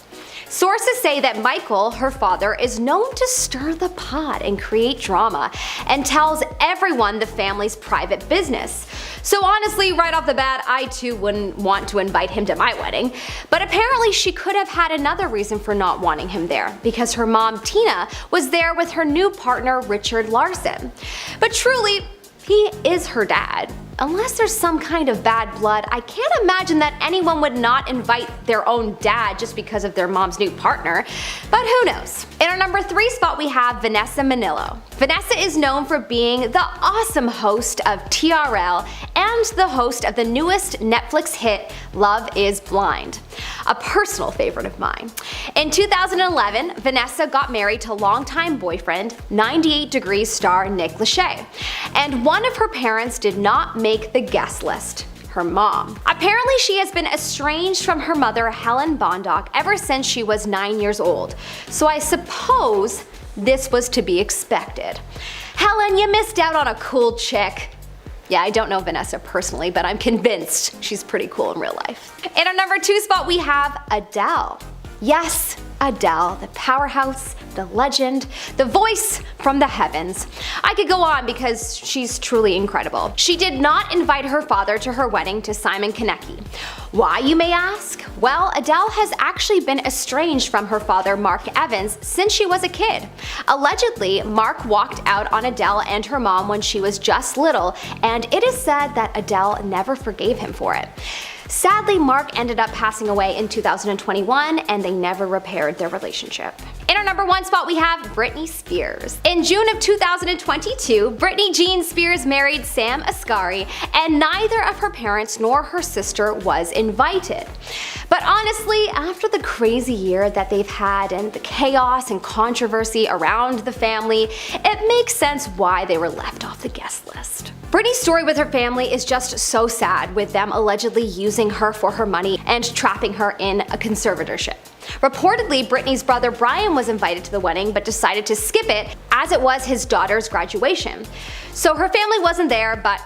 Sources say that Michael, her father, is known to stir the pot and create drama, and tells everyone the family's private business. So honestly, right off the bat, I too wouldn't want to invite him to my wedding. But apparently she could have had another reason for not wanting him there, because her mom, Tina, was there with her new partner, Richard Larson. But truly, he is her dad. Unless there's some kind of bad blood, I can't imagine that anyone would not invite their own dad just because of their mom's new partner, but who knows. In our number 3 spot, we have Vanessa Minnillo. Vanessa is known for being the awesome host of TRL and the host of the newest Netflix hit Love is Blind, a personal favorite of mine. In 2011, Vanessa got married to longtime boyfriend, 98 Degrees star Nick Lachey, and one of her parents did not make the guest list. Her mom. Apparently she has been estranged from her mother Helen Bondoc ever since she was 9 years old, so I suppose this was to be expected. Helen, you missed out on a cool chick. Yeah, I don't know Vanessa personally, but I'm convinced she's pretty cool in real life. In our number 2 spot, we have Adele. Yes, Adele, the powerhouse, the legend, the voice from the heavens. I could go on because she's truly incredible. She did not invite her father to her wedding to Simon Konecki. Why, you may ask? Well, Adele has actually been estranged from her father, Mark Evans, since she was a kid. Allegedly, Mark walked out on Adele and her mom when she was just little, and it is said that Adele never forgave him for it. Sadly, Mark ended up passing away in 2021 and they never repaired their relationship. In our number 1 spot we have Britney Spears. In June of 2022, Britney Jean Spears married Sam Asghari, and neither of her parents nor her sister was invited. But honestly, after the crazy year that they've had and the chaos and controversy around the family, it makes sense why they were left off the guest list. Britney's story with her family is just so sad, with them allegedly using her for her money and trapping her in a conservatorship. Reportedly, Britney's brother Brian was invited to the wedding but decided to skip it as it was his daughter's graduation. So her family wasn't there, but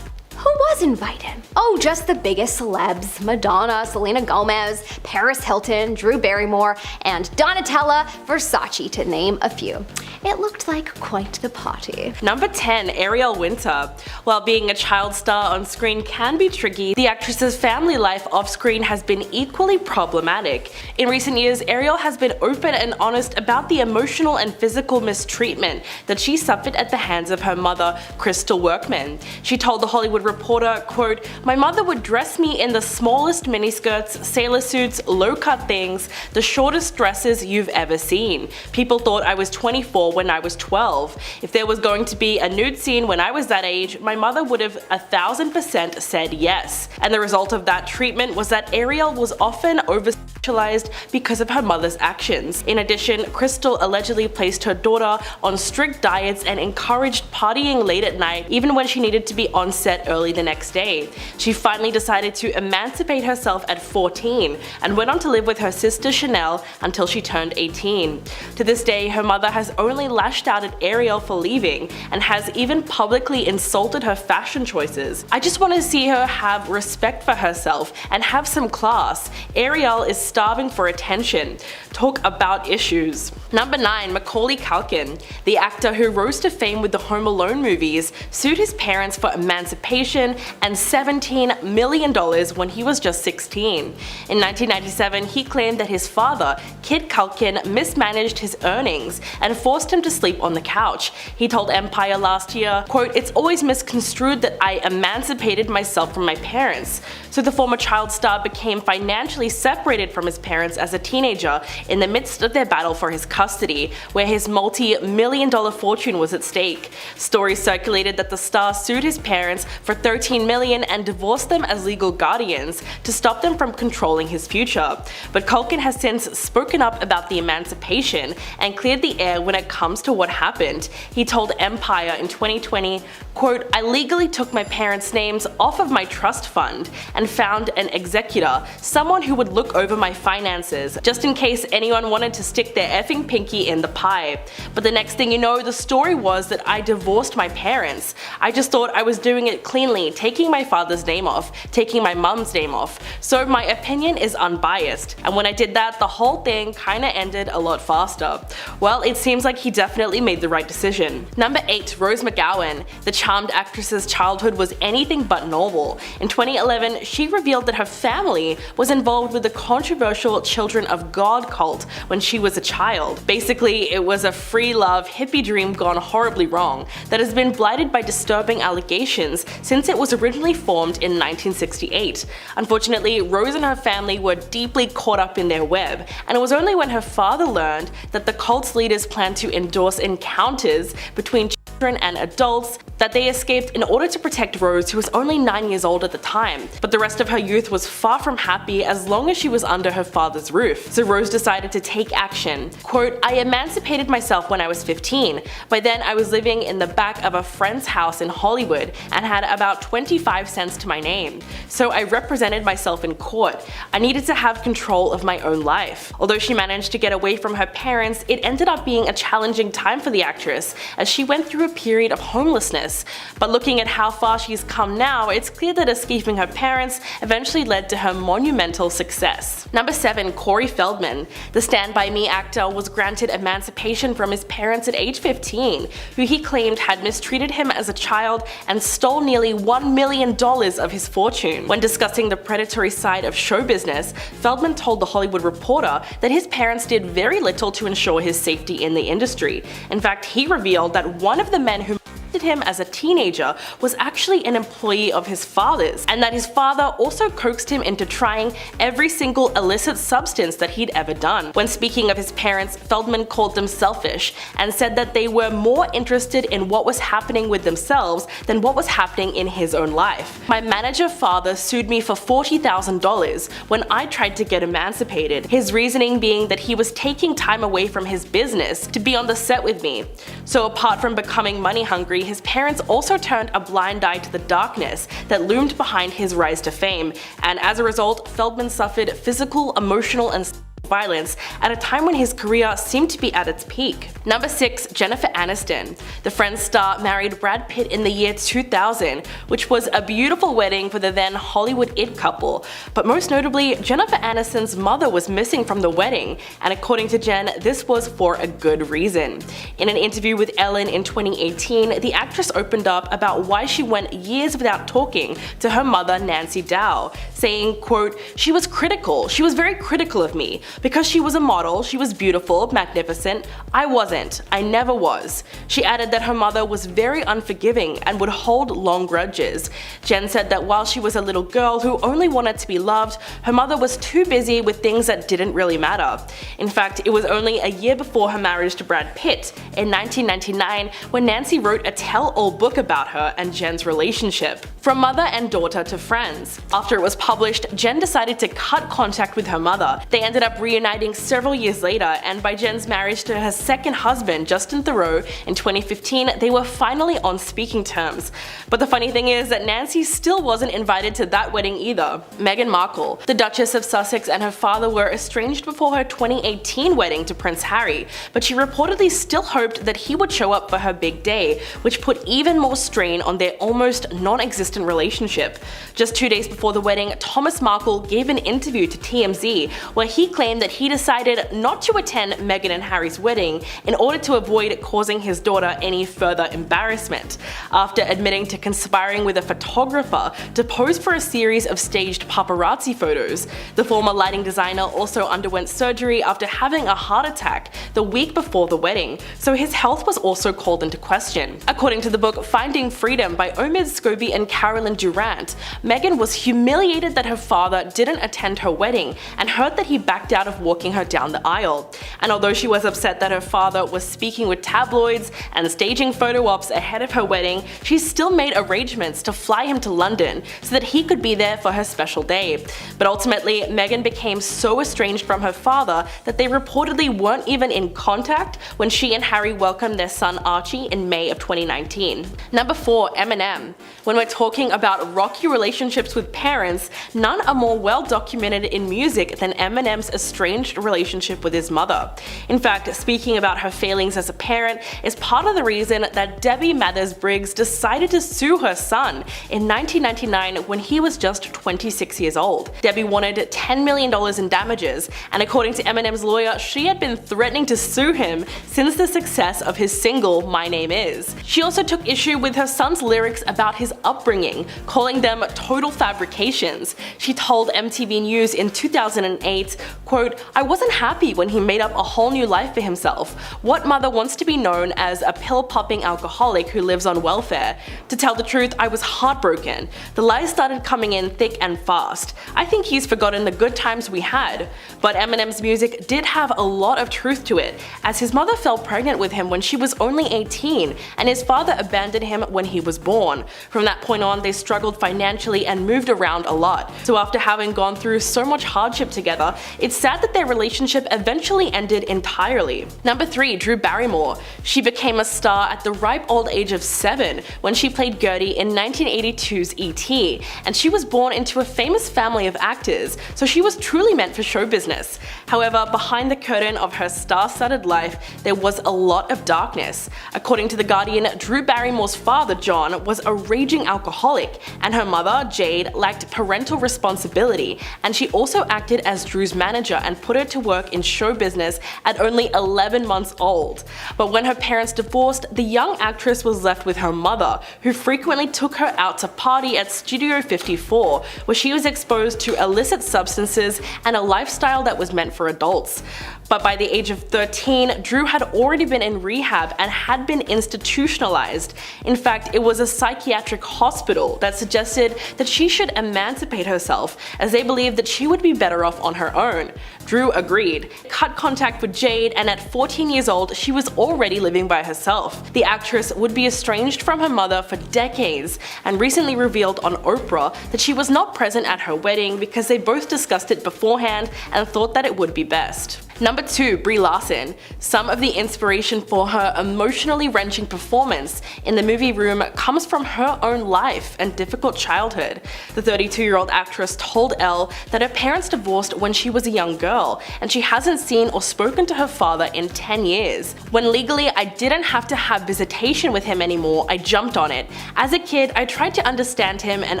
who was invited? Oh, just the biggest celebs: Madonna, Selena Gomez, Paris Hilton, Drew Barrymore, and Donatella Versace, to name a few. It looked like quite the party. Number 10. Ariel Winter. While being a child star on screen can be tricky, the actress's family life off-screen has been equally problematic. In recent years, Ariel has been open and honest about the emotional and physical mistreatment that she suffered at the hands of her mother, Crystal Workman. She told The Hollywood Reporter, quote, "My mother would dress me in the smallest miniskirts, sailor suits, low-cut things, the shortest dresses you've ever seen. People thought I was 24 when I was 12. If there was going to be a nude scene when I was that age, my mother would have 1000% said yes." And the result of that treatment was that Ariel was often over-sexualized because of her mother's actions. In addition, Crystal allegedly placed her daughter on strict diets and encouraged partying late at night, even when she needed to be on set early the next day. She finally decided to emancipate herself at 14 and went on to live with her sister Chanel until she turned 18. To this day, her mother has only lashed out at Ariel for leaving and has even publicly insulted her fashion choices. I just want to see her have respect for herself and have some class. Ariel is starving for attention. Talk about issues. Number 9. Macaulay Culkin. The actor who rose to fame with the Home Alone movies sued his parents for emancipation and $17 million when he was just 16. In 1997, he claimed that his father, Kid Culkin, mismanaged his earnings and forced him to sleep on the couch. He told Empire last year, quote, "It's always misconstrued that I emancipated myself from my parents." So the former child star became financially separated from his parents as a teenager in the midst of their battle for his custody, where his multi-million-dollar fortune was at stake. Stories circulated that the star sued his parents for $13 million and divorced them as legal guardians to stop them from controlling his future. But Culkin has since spoken up about the emancipation and cleared the air when it comes to what happened. He told Empire in 2020, quote, "I legally took my parents' names off of my trust fund and found an executor, someone who would look over my finances, just in case anyone wanted to stick their effing pinky in the pie. But the next thing you know, the story was that I divorced my parents. I just thought I was doing it cleanly, taking my father's name off, taking my mom's name off. So my opinion is unbiased. And when I did that, the whole thing kinda ended a lot faster." Well, it seems like he definitely made the right decision. Number 8. Rose McGowan. The charmed actress's childhood was anything but normal. In 2011, she revealed that her family was involved with the controversial Children of God cult when she was a child. Basically, it was a free love hippie dream gone horribly wrong that has been blighted by disturbing allegations since it was originally formed in 1968. Unfortunately, Rose and her family were deeply caught up in their web, and it was only when her father learned that the cult's leaders planned to endorse encounters between children and adults that they escaped in order to protect Rose, who was only 9 years old at the time. But the rest of her youth was far from happy as long as she was under her father's roof. So Rose decided to take action. Quote, "I emancipated myself when I was 15. By then I was living in the back of a friend's house in Hollywood and had about 25 cents to my name. So I represented myself in court. I needed to have control of my own life." Although she managed to get away from her parents, it ended up being a challenging time for the actress as she went through a period of homelessness. But looking at how far she's come now, it's clear that escaping her parents eventually led to her monumental success. Number 7. Corey Feldman. The Stand By Me actor was granted emancipation from his parents at age 15, who he claimed had mistreated him as a child and stole nearly $1 million of his fortune. When discussing the predatory side of show business, Feldman told The Hollywood Reporter that his parents did very little to ensure his safety in the industry. In fact, he revealed that one of the men who adopted him as a teenager was actually an employee of his father's, and that his father also coaxed him into trying every single illicit substance that he'd ever done. When speaking of his parents, Feldman called them selfish and said that they were more interested in what was happening with themselves than what was happening in his own life. My manager father sued me for $40,000 when I tried to get emancipated, his reasoning being that he was taking time away from his business to be on the set with me. So apart from becoming money hungry, his parents also turned a blind eye to the darkness that loomed behind his rise to fame, and as a result, Feldman suffered physical, emotional, and violence at a time when his career seemed to be at its peak. Number 6. Jennifer Aniston. The Friends star married Brad Pitt in the year 2000, which was a beautiful wedding for the then Hollywood it couple. But most notably, Jennifer Aniston's mother was missing from the wedding, and according to Jen, this was for a good reason. In an interview with Ellen in 2018, the actress opened up about why she went years without talking to her mother, Nancy Dow, saying, quote, "She was critical. She was very critical of me. Because she was a model, she was beautiful, magnificent. I wasn't. I never was." She added that her mother was very unforgiving and would hold long grudges. Jen said that while she was a little girl who only wanted to be loved, her mother was too busy with things that didn't really matter. In fact, it was only a year before her marriage to Brad Pitt, in 1999, when Nancy wrote a tell-all book about her and Jen's relationship. From mother and daughter to friends. After it was published, Jen decided to cut contact with her mother. They ended up reuniting several years later, and by Jen's marriage to her second husband, Justin Theroux, in 2015, they were finally on speaking terms. But the funny thing is that Nancy still wasn't invited to that wedding either. Meghan Markle, the Duchess of Sussex, and her father were estranged before her 2018 wedding to Prince Harry, but she reportedly still hoped that he would show up for her big day, which put even more strain on their almost non-existent relationship. Just 2 days before the wedding, Thomas Markle gave an interview to TMZ where he claimed that he decided not to attend Meghan and Harry's wedding in order to avoid causing his daughter any further embarrassment, after admitting to conspiring with a photographer to pose for a series of staged paparazzi photos. The former lighting designer also underwent surgery after having a heart attack the week before the wedding, so his health was also called into question. According to the book Finding Freedom by Omid Scobie and Carolyn Durant, Meghan was humiliated that her father didn't attend her wedding and heard that he backed out of walking her down the aisle. And although she was upset that her father was speaking with tabloids and staging photo ops ahead of her wedding, she still made arrangements to fly him to London so that he could be there for her special day. But ultimately, Meghan became so estranged from her father that they reportedly weren't even in contact when she and Harry welcomed their son Archie in May of 2019. Number 4. Eminem. When we're talking about rocky relationships with parents, none are more well documented in music than Eminem's estranged relationship with his mother. In fact, speaking about her failings as a parent is part of the reason that Debbie Mathers Briggs decided to sue her son in 1999 when he was just 26 years old. Debbie wanted $10 million in damages, and according to Eminem's lawyer, she had been threatening to sue him since the success of his single My Name Is. She also took issue with her son's lyrics about his upbringing, calling them total fabrications. She told MTV News in 2008, quote, "I wasn't happy when he made up a whole new life for himself. What mother wants to be known as a pill-popping alcoholic who lives on welfare? To tell the truth, I was heartbroken. The lies started coming in thick and fast. I think he's forgotten the good times we had." But Eminem's music did have a lot of truth to it, as his mother fell pregnant with him when she was only 18, and his father abandoned him when he was born. From that point on, they struggled financially and moved around a lot. So after having gone through so much hardship together, it's sad that their relationship eventually ended entirely. Number 3. Drew Barrymore. She became a star at the ripe old age of 7 when she played Gertie in 1982's E.T., and she was born into a famous family of actors, so she was truly meant for show business. However, behind the curtain of her star-studded life, there was a lot of darkness. According to The Guardian, Drew Barrymore's father, John, was a raging alcoholic, and her mother, Jade, lacked parental responsibility, and she also acted as Drew's manager teenager and put her to work in show business at only 11 months old. But when her parents divorced, the young actress was left with her mother, who frequently took her out to party at Studio 54, where she was exposed to illicit substances and a lifestyle that was meant for adults. But by the age of 13, Drew had already been in rehab and had been institutionalized. In fact, it was a psychiatric hospital that suggested that she should emancipate herself, as they believed that she would be better off on her own. Drew agreed, cut contact with Jade, and at 14 years old, she was already living by herself. The actress would be estranged from her mother for decades, and recently revealed on Oprah that she was not present at her wedding because they both discussed it beforehand and thought that it would be best. Number 2, Brie Larson. Some of the inspiration for her emotionally wrenching performance in the movie Room comes from her own life and difficult childhood. The 32-year-old actress told Elle that her parents divorced when she was a young girl, and she hasn't seen or spoken to her father in 10 years. When legally I didn't have to have visitation with him anymore, I jumped on it. As a kid, I tried to understand him and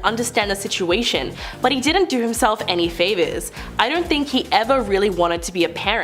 understand the situation, but he didn't do himself any favors. I don't think he ever really wanted to be a parent.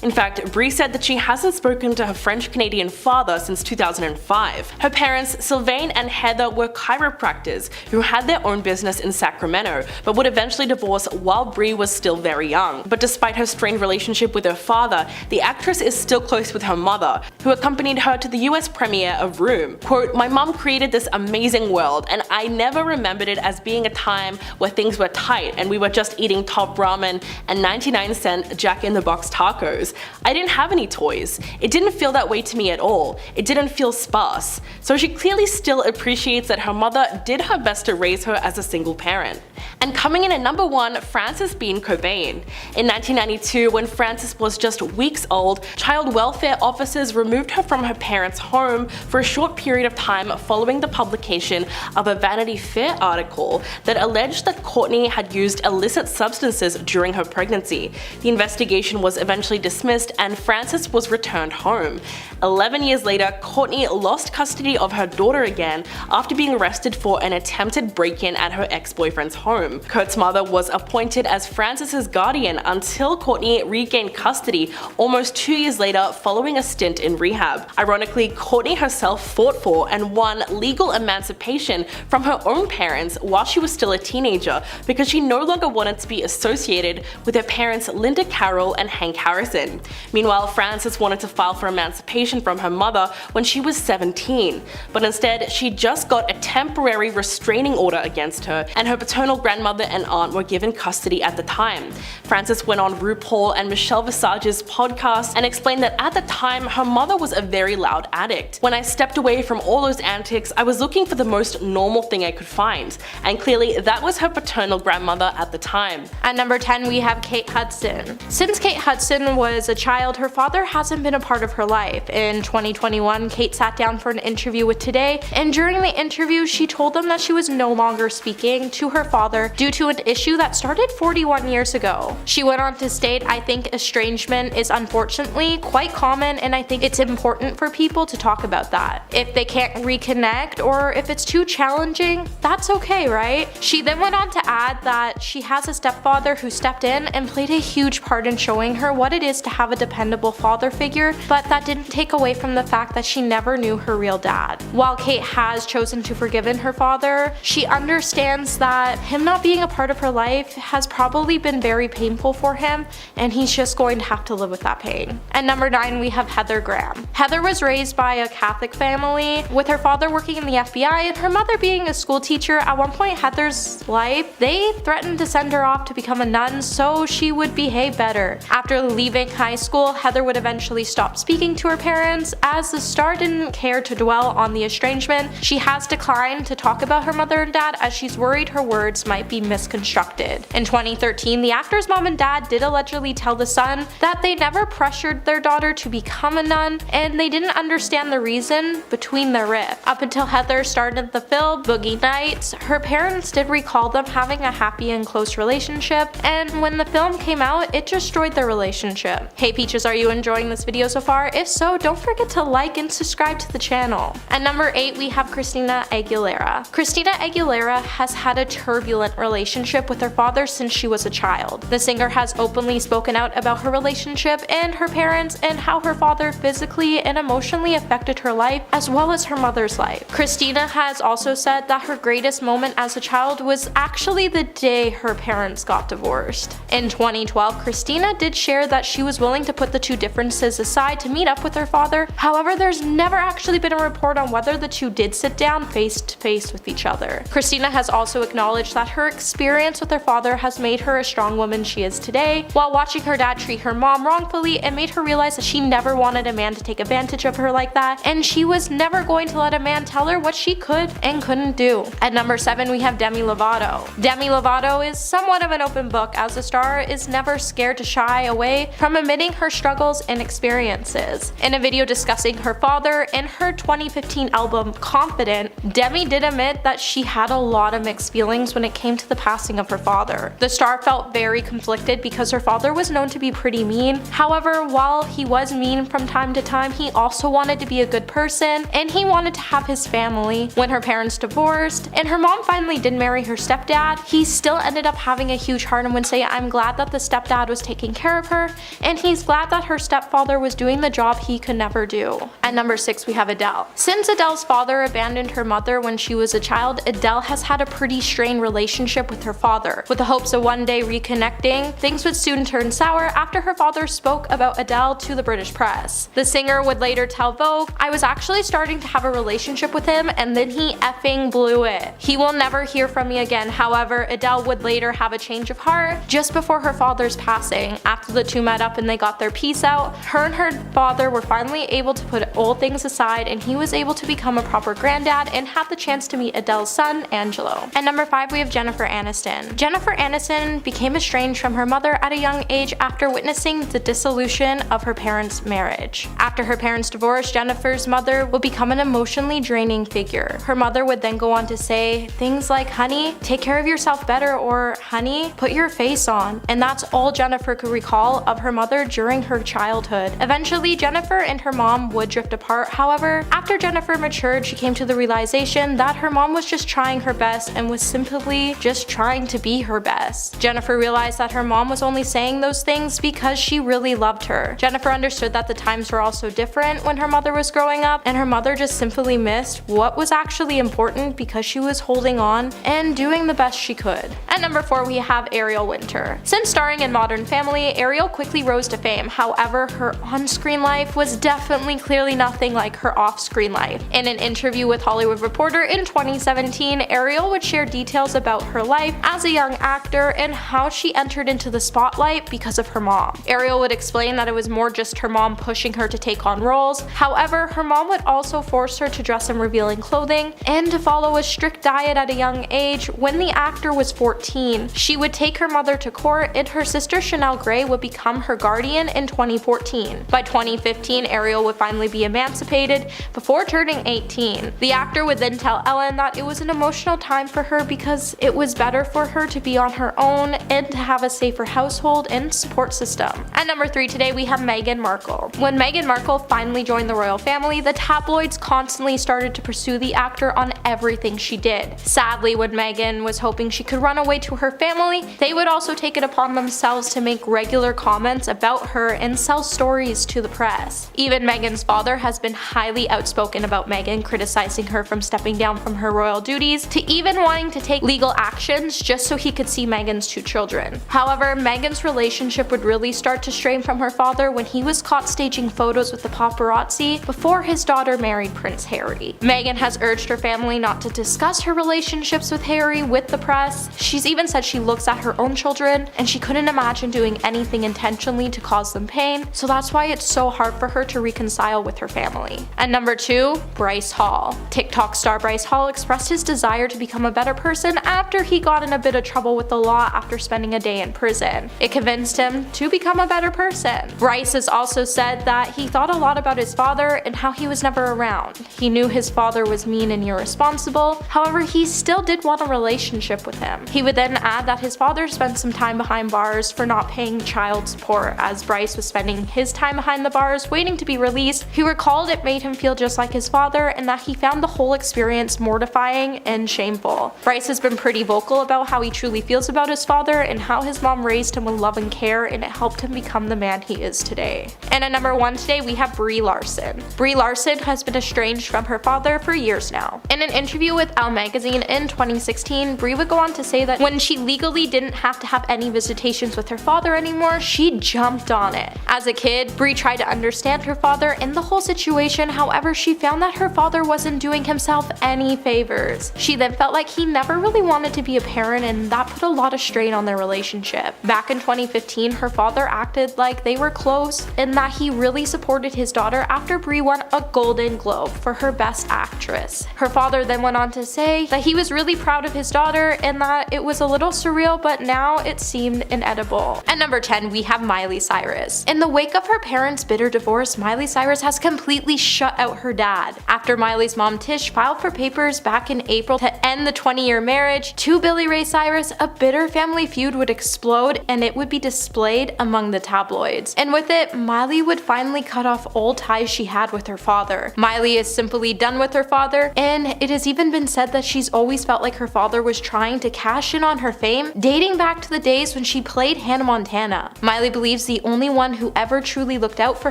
In fact, Brie said that she hasn't spoken to her French-Canadian father since 2005. Her parents, Sylvain and Heather, were chiropractors who had their own business in Sacramento, but would eventually divorce while Brie was still very young. But despite her strained relationship with her father, the actress is still close with her mother, who accompanied her to the US premiere of Room. Quote, "My mom created this amazing world, and I never remembered it as being a time where things were tight and we were just eating top ramen and 99-cent Jack-in-the-Box tacos. I didn't have any toys. It didn't feel that way to me at all. It didn't feel sparse." So she clearly still appreciates that her mother did her best to raise her as a single parent. And coming in at number 1, Frances Bean Cobain. In 1992, when Frances was just weeks old, child welfare officers removed her from her parents' home for a short period of time following the publication of a Vanity Fair article that alleged that Courtney had used illicit substances during her pregnancy. The investigation was eventually dismissed and Frances was returned home. 11 years later, Courtney lost custody of her daughter again after being arrested for an attempted break-in at her ex-boyfriend's home. Kurt's mother was appointed as Frances's guardian until Courtney regained custody almost 2 years later following a stint in rehab. Ironically, Courtney herself fought for and won legal emancipation from her own parents while she was still a teenager because she no longer wanted to be associated with her parents Linda Carroll and Hank Harrison. Meanwhile, Frances wanted to file for emancipation from her mother when she was 17, but instead she just got a temporary restraining order against her, and her paternal grandmother and aunt were given custody at the time. Frances went on RuPaul and Michelle Visage's podcast and explained that at the time her mother was a very loud addict. "When I stepped away from all those antics, I was looking for the most normal thing I could find, and clearly that was her paternal grandmother at the time." At number 10, we have Kate Hudson. Since Kate Hudson was a child, her father hasn't been a part of her life. In 2021, Kate sat down for an interview with Today, and during the interview, she told them that she was no longer speaking to her father due to an issue that started 41 years ago. She went on to state, "I think estrangement is unfortunately quite common, and I think it's important for people to talk about that. If they can't reconnect or if it's too challenging, that's okay, right?" She then went on to add that she has a stepfather who stepped in and played a huge part in showing her what it is to have a dependable father figure, but that didn't take away from the fact that she never knew her real dad. While Kate has chosen to forgive her father, she understands that him not being a part of her life has probably been very painful for him, and he's just going to have to live with that pain. At number 9, we have Heather Graham. Heather was raised by a Catholic family, with her father working in the FBI and her mother being a school teacher. At one point in Heather's life, they threatened to send her off to become a nun so she would behave better. After leaving high school, Heather would eventually stop speaking to her parents. As the star didn't care to dwell on the estrangement, she has declined to talk about her mother and dad as she's worried her words might be misconstructed. In 2013, the actor's mom and dad did allegedly tell The Sun that they never pressured their daughter to become a nun, and they didn't understand the reason between their rift. Up until Heather started the film Boogie Nights, her parents did recall them having a happy and close relationship, and when the film came out, it destroyed their relationship. relationship. Hey Peaches, are you enjoying this video so far? If so, don't forget to like and subscribe to the channel. At number 8, we have Christina Aguilera. Christina Aguilera has had a turbulent relationship with her father since she was a child. The singer has openly spoken out about her relationship and her parents and how her father physically and emotionally affected her life as well as her mother's life. Christina has also said that her greatest moment as a child was actually the day her parents got divorced. In 2012, Christina did share that she was willing to put the two differences aside to meet up with her father. However, there's never actually been a report on whether the two did sit down face to face with each other. Christina has also acknowledged that her experience with her father has made her a strong woman she is today, while watching her dad treat her mom wrongfully and made her realize that she never wanted a man to take advantage of her like that, and she was never going to let a man tell her what she could and couldn't do. At number 7, we have Demi Lovato. Demi Lovato is somewhat of an open book, as the star is never scared to shy away from admitting her struggles and experiences. In a video discussing her father and her 2015 album Confident, Demi did admit that she had a lot of mixed feelings when it came to the passing of her father. The star felt very conflicted because her father was known to be pretty mean. However, while he was mean from time to time, he also wanted to be a good person and he wanted to have his family. When her parents divorced and her mom finally did marry her stepdad, he still ended up having a huge heart and would say, "I'm glad that the stepdad was taking care of her, and he's glad that her stepfather was doing the job he could never do." At number 6, we have Adele. Since Adele's father abandoned her mother when she was a child, Adele has had a pretty strained relationship with her father. With the hopes of one day reconnecting, things would soon turn sour after her father spoke about Adele to the British press. The singer would later tell Vogue, "I was actually starting to have a relationship with him and then he effing blew it. He will never hear from me again." However, Adele would later have a change of heart just before her father's passing. After the two met up and they got their peace out, her and her father were finally able to put old things aside and he was able to become a proper granddad and have the chance to meet Adele's son, Angelo. At number 5, we have Jennifer Aniston. Jennifer Aniston became estranged from her mother at a young age after witnessing the dissolution of her parents' marriage. After her parents' divorce, Jennifer's mother would become an emotionally draining figure. Her mother would then go on to say things like, "Honey, take care of yourself better," or "Honey, put your face on." And that's all Jennifer could recall of her mother during her childhood. Eventually, Jennifer and her mom would drift apart. However, after Jennifer matured, she came to the realization that her mom was just trying her best and was simply just trying to be her best. Jennifer realized that her mom was only saying those things because she really loved her. Jennifer understood that the times were also different when her mother was growing up, and her mother just simply missed what was actually important because she was holding on and doing the best she could. At number 4, we have Ariel Winter. Since starring in Modern Family, Ariel quickly rose to fame. However, her on-screen life was definitely clearly nothing like her off-screen life. In an interview with Hollywood Reporter in 2017, Ariel would share details about her life as a young actor and how she entered into the spotlight because of her mom. Ariel would explain that it was more just her mom pushing her to take on roles. However, her mom would also force her to dress in revealing clothing and to follow a strict diet at a young age. When the actor was 14, she would take her mother to court and her sister Chanel Gray would become her guardian in 2014. By 2015, Ariel would finally be emancipated before turning 18. The actor would then tell Ellen that it was an emotional time for her because it was better for her to be on her own and to have a safer household and support system. At number 3 today, we have Meghan Markle. When Meghan Markle finally joined the royal family, the tabloids constantly started to pursue the actor on everything she did. Sadly, when Meghan was hoping she could run away to her family, they would also take it upon themselves to make regular comments about her and sell stories to the press. Even Meghan's father has been highly outspoken about Meghan, criticizing her from stepping down from her royal duties to even wanting to take legal actions just so he could see Meghan's 2 children. However, Meghan's relationship would really start to strain from her father when he was caught staging photos with the paparazzi before his daughter married Prince Harry. Meghan has urged her family not to discuss her relationships with Harry with the press. She's even said she looks at her own children and she couldn't imagine doing anything intentionally to cause them pain, so that's why it's so hard for her to reconcile with her family. At number 2, Bryce Hall. TikTok star Bryce Hall expressed his desire to become a better person after he got in a bit of trouble with the law after spending a day in prison. It convinced him to become a better person. Bryce has also said that he thought a lot about his father and how he was never around. He knew his father was mean and irresponsible, however he still did want a relationship with him. He would then add that his father spent some time behind bars for not paying child child support as Bryce was spending his time behind the bars waiting to be released. He recalled it made him feel just like his father and that he found the whole experience mortifying and shameful. Bryce has been pretty vocal about how he truly feels about his father and how his mom raised him with love and care, and it helped him become the man he is today. And at number 1 today we have Brie Larson. Brie Larson has been estranged from her father for years now. In an interview with Elle magazine in 2016, Brie would go on to say that when she legally didn't have to have any visitations with her father anymore, she jumped on it. As a kid, Brie tried to understand her father and the whole situation, however she found that her father wasn't doing himself any favors. She then felt like he never really wanted to be a parent, and that put a lot of strain on their relationship. Back in 2015, her father acted like they were close and that he really supported his daughter after Brie won a Golden Globe for her Best Actress. Her father then went on to say that he was really proud of his daughter and that it was a little surreal, but now it seemed inedible. At number 10, we have Miley Cyrus. In the wake of her parents' bitter divorce, Miley Cyrus has completely shut out her dad. After Miley's mom Tish filed for papers back in April to end the 20-year marriage to Billy Ray Cyrus, a bitter family feud would explode and it would be displayed among the tabloids. And with it, Miley would finally cut off old ties she had with her father. Miley is simply done with her father, and it has even been said that she's always felt like her father was trying to cash in on her fame, dating back to the days when she played Hannah Montana. Miley believes the only one who ever truly looked out for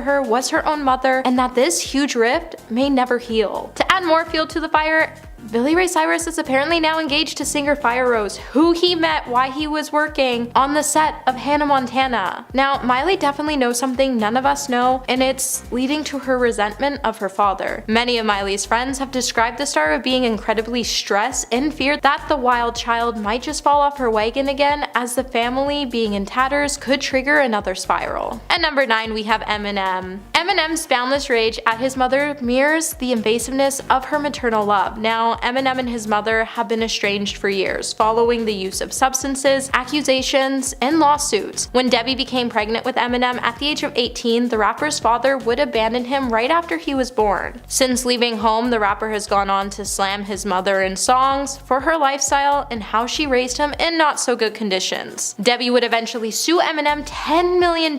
her was her own mother, and that this huge rift may never heal. To add more fuel to the fire, Billy Ray Cyrus is apparently now engaged to singer Fire Rose, who he met while he was working on the set of Hannah Montana. Now, Miley definitely knows something none of us know, and it's leading to her resentment of her father. Many of Miley's friends have described the star of being incredibly stressed and feared that the wild child might just fall off her wagon again, as the family being in tatters could trigger another spiral. At number 9, we have Eminem. Eminem's boundless rage at his mother mirrors the invasiveness of her maternal love. Now, Eminem and his mother have been estranged for years, following the use of substances, accusations, and lawsuits. When Debbie became pregnant with Eminem at the age of 18, the rapper's father would abandon him right after he was born. Since leaving home, the rapper has gone on to slam his mother in songs for her lifestyle and how she raised him in not so good conditions. Debbie would eventually sue Eminem $10 million,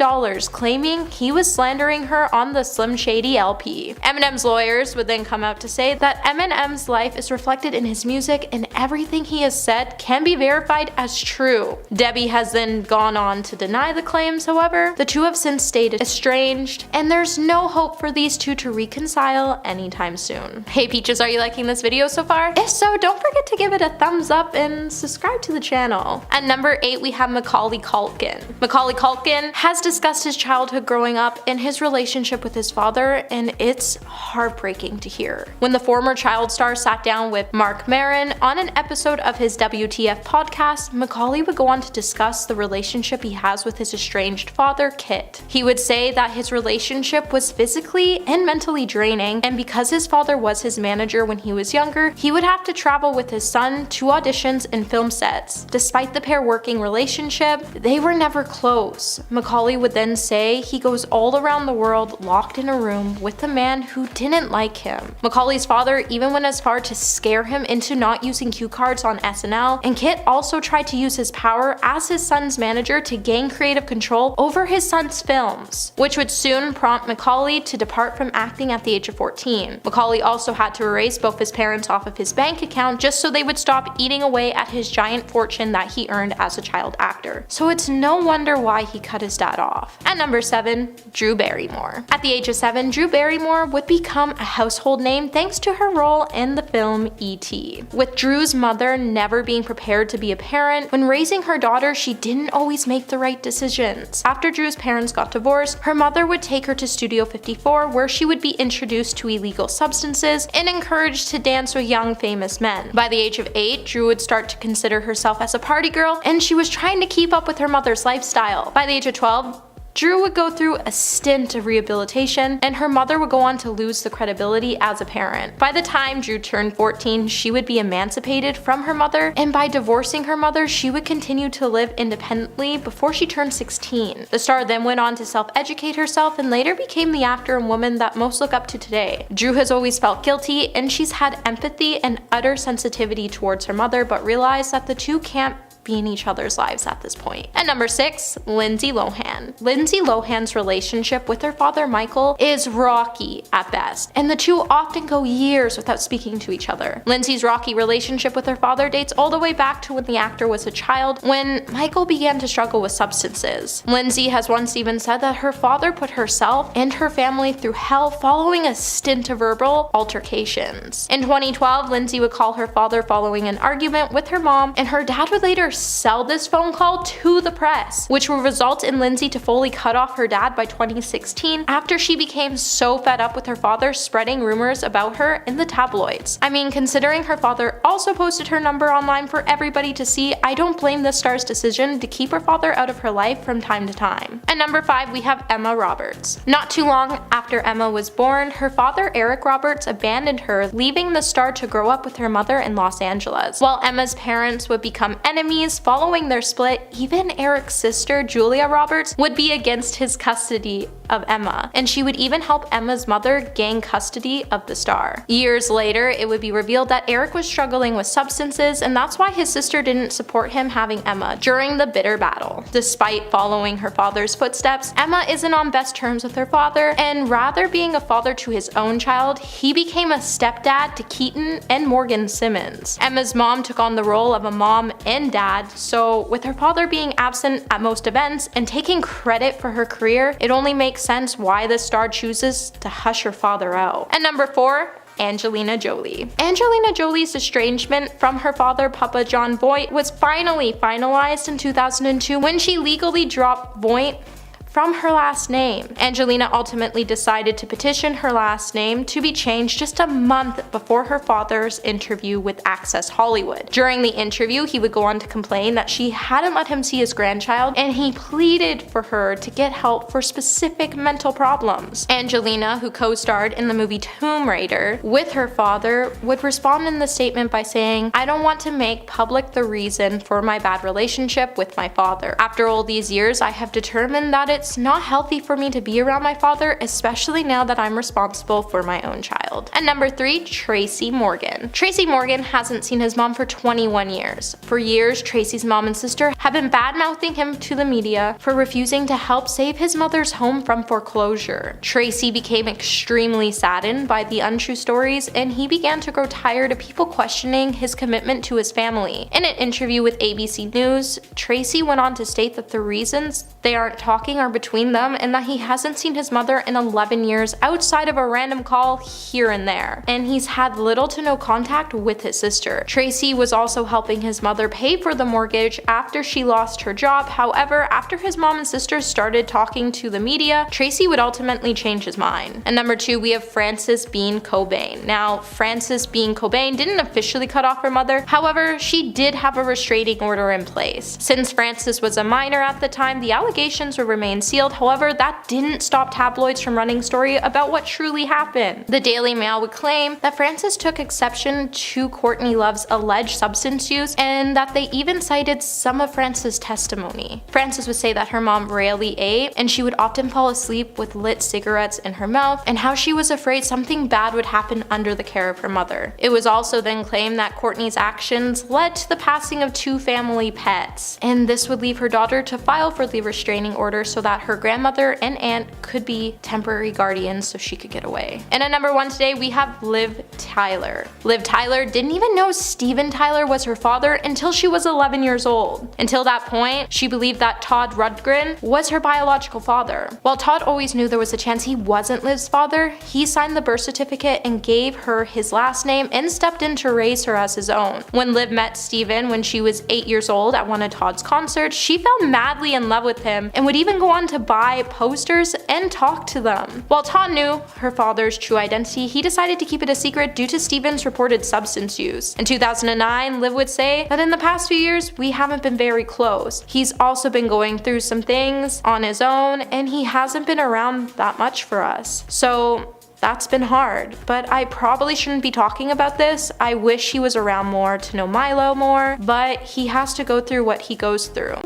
claiming he was slandering her on the Slim Shady LP. Eminem's lawyers would then come out to say that Eminem's life is reflected in his music and everything he has said can be verified as true. Debbie has then gone on to deny the claims, however. The two have since stayed estranged, and there's no hope for these two to reconcile anytime soon. Hey Peaches, are you liking this video so far? If so, don't forget to give it a thumbs up and subscribe to the channel. At number 8, we have Macaulay Culkin. Macaulay Culkin has discussed his childhood growing up and his relationship with his father, and it's heartbreaking to hear. When the former child star sat down with Mark Maron on an episode of his WTF podcast, Macaulay would go on to discuss the relationship he has with his estranged father, Kit. He would say that his relationship was physically and mentally draining, and because his father was his manager when he was younger, he would have to travel with his son to auditions and film sets. Despite the pair working relationship, they were never close. Macaulay would then say he goes all around the world locked in a room with a man who didn't like him. Macaulay's father even went as far to scare him into not using cue cards on SNL, and Kit also tried to use his power as his son's manager to gain creative control over his son's films, which would soon prompt Macaulay to depart from acting at the age of 14. Macaulay also had to erase both his parents off of his bank account just so they would stop eating away at his giant fortune that he earned as a child actor. So it's no wonder why he cut his dad off. At number 7, Drew Barrymore. At the age of 7, Drew Barrymore would become a household name thanks to her role in the film E.T. With Drew's mother never being prepared to be a parent, when raising her daughter, she didn't always make the right decisions. After Drew's parents got divorced, her mother would take her to Studio 54, where she would be introduced to illegal substances and encouraged to dance with young famous men. By the age of 8, Drew would start to consider herself as a party girl, and she was trying to keep up with her mother's lifestyle. By the age of 12, Drew would go through a stint of rehabilitation, and her mother would go on to lose the credibility as a parent. By the time Drew turned 14, she would be emancipated from her mother, and by divorcing her mother, she would continue to live independently before she turned 16. The star then went on to self-educate herself and later became the actor and woman that most look up to today. Drew has always felt guilty, and she's had empathy and utter sensitivity towards her mother, but realized that the two can't be in each other's lives at this point. And number 6, Lindsay Lohan. Lindsay Lohan's relationship with her father Michael is rocky at best, and the two often go years without speaking to each other. Lindsay's rocky relationship with her father dates all the way back to when the actor was a child, when Michael began to struggle with substances. Lindsay has once even said that her father put herself and her family through hell following a stint of verbal altercations. In 2012, Lindsay would call her father following an argument with her mom, and her dad would later sell this phone call to the press, which would result in Lindsay to fully cut off her dad by 2016 after she became so fed up with her father spreading rumors about her in the tabloids. I mean, considering her father also posted her number online for everybody to see, I don't blame the star's decision to keep her father out of her life from time to time. And number 5, we have Emma Roberts. Not too long after Emma was born, her father Eric Roberts abandoned her, leaving the star to grow up with her mother in Los Angeles. While Emma's parents would become enemies following their split, even Eric's sister Julia Roberts would be against his custody of Emma, and she would even help Emma's mother gain custody of the star. Years later, it would be revealed that Eric was struggling with substances, and that's why his sister didn't support him having Emma during the bitter battle. Despite following her father's footsteps, Emma isn't on best terms with her father, and rather being a father to his own child, he became a stepdad to Keaton and Morgan Simmons. Emma's mom took on the role of a mom and dad, so with her father being absent at most events and taking credit for her career, it only makes sense why the star chooses to hush her father out. And number 4, Angelina Jolie. Angelina Jolie's estrangement from her father, Papa John Voight, was finally finalized in 2002 when she legally dropped Voight from her last name. Angelina ultimately decided to petition her last name to be changed just a month before her father's interview with Access Hollywood. During the interview, he would go on to complain that she hadn't let him see his grandchild, and he pleaded for her to get help for specific mental problems. Angelina, who co-starred in the movie Tomb Raider with her father, would respond in the statement by saying, "I don't want to make public the reason for my bad relationship with my father. After all these years, I have determined that it's not healthy for me to be around my father, especially now that I'm responsible for my own child." And number 3, Tracy Morgan. Tracy Morgan hasn't seen his mom for 21 years. For years, Tracy's mom and sister have been bad-mouthing him to the media for refusing to help save his mother's home from foreclosure. Tracy became extremely saddened by the untrue stories, and he began to grow tired of people questioning his commitment to his family. In an interview with ABC News, Tracy went on to state that the reasons they aren't talking are between them, and that he hasn't seen his mother in 11 years outside of a random call here and there, and he's had little to no contact with his sister. Tracy was also helping his mother pay for the mortgage after she lost her job. However, after his mom and sister started talking to the media, Tracy would ultimately change his mind. And number 2, we have Frances Bean Cobain. Now, Frances Bean Cobain didn't officially cut off her mother, however, she did have a restraining order in place. Since Frances was a minor at the time, the allegations would remain sealed. However, that didn't stop tabloids from running story about what truly happened. The Daily Mail would claim that Frances took exception to Courtney Love's alleged substance use, and that they even cited some of Frances' testimony. Frances would say that her mom rarely ate, and she would often fall asleep with lit cigarettes in her mouth, and how she was afraid something bad would happen under the care of her mother. It was also then claimed that Courtney's actions led to the passing of 2 family pets, and this would leave her daughter to file for the restraining order so that her grandmother and aunt could be temporary guardians so she could get away. And at number 1 today, we have Liv Tyler. Liv Tyler didn't even know Steven Tyler was her father until she was 11 years old. Until that point, she believed that Todd Rundgren was her biological father. While Todd always knew there was a chance he wasn't Liv's father, he signed the birth certificate and gave her his last name and stepped in to raise her as his own. When Liv met Steven when she was 8 years old at one of Todd's concerts, she fell madly in love with him and would even go on to buy posters and talk to them. While Todd knew her father's true identity, he decided to keep it a secret due to Steven's reported substance use. In 2009, Liv would say that in the past few years, we haven't been very close. He's also been going through some things on his own, and he hasn't been around that much for us. So that's been hard, but I probably shouldn't be talking about this. I wish he was around more to know Milo more, but he has to go through what he goes through.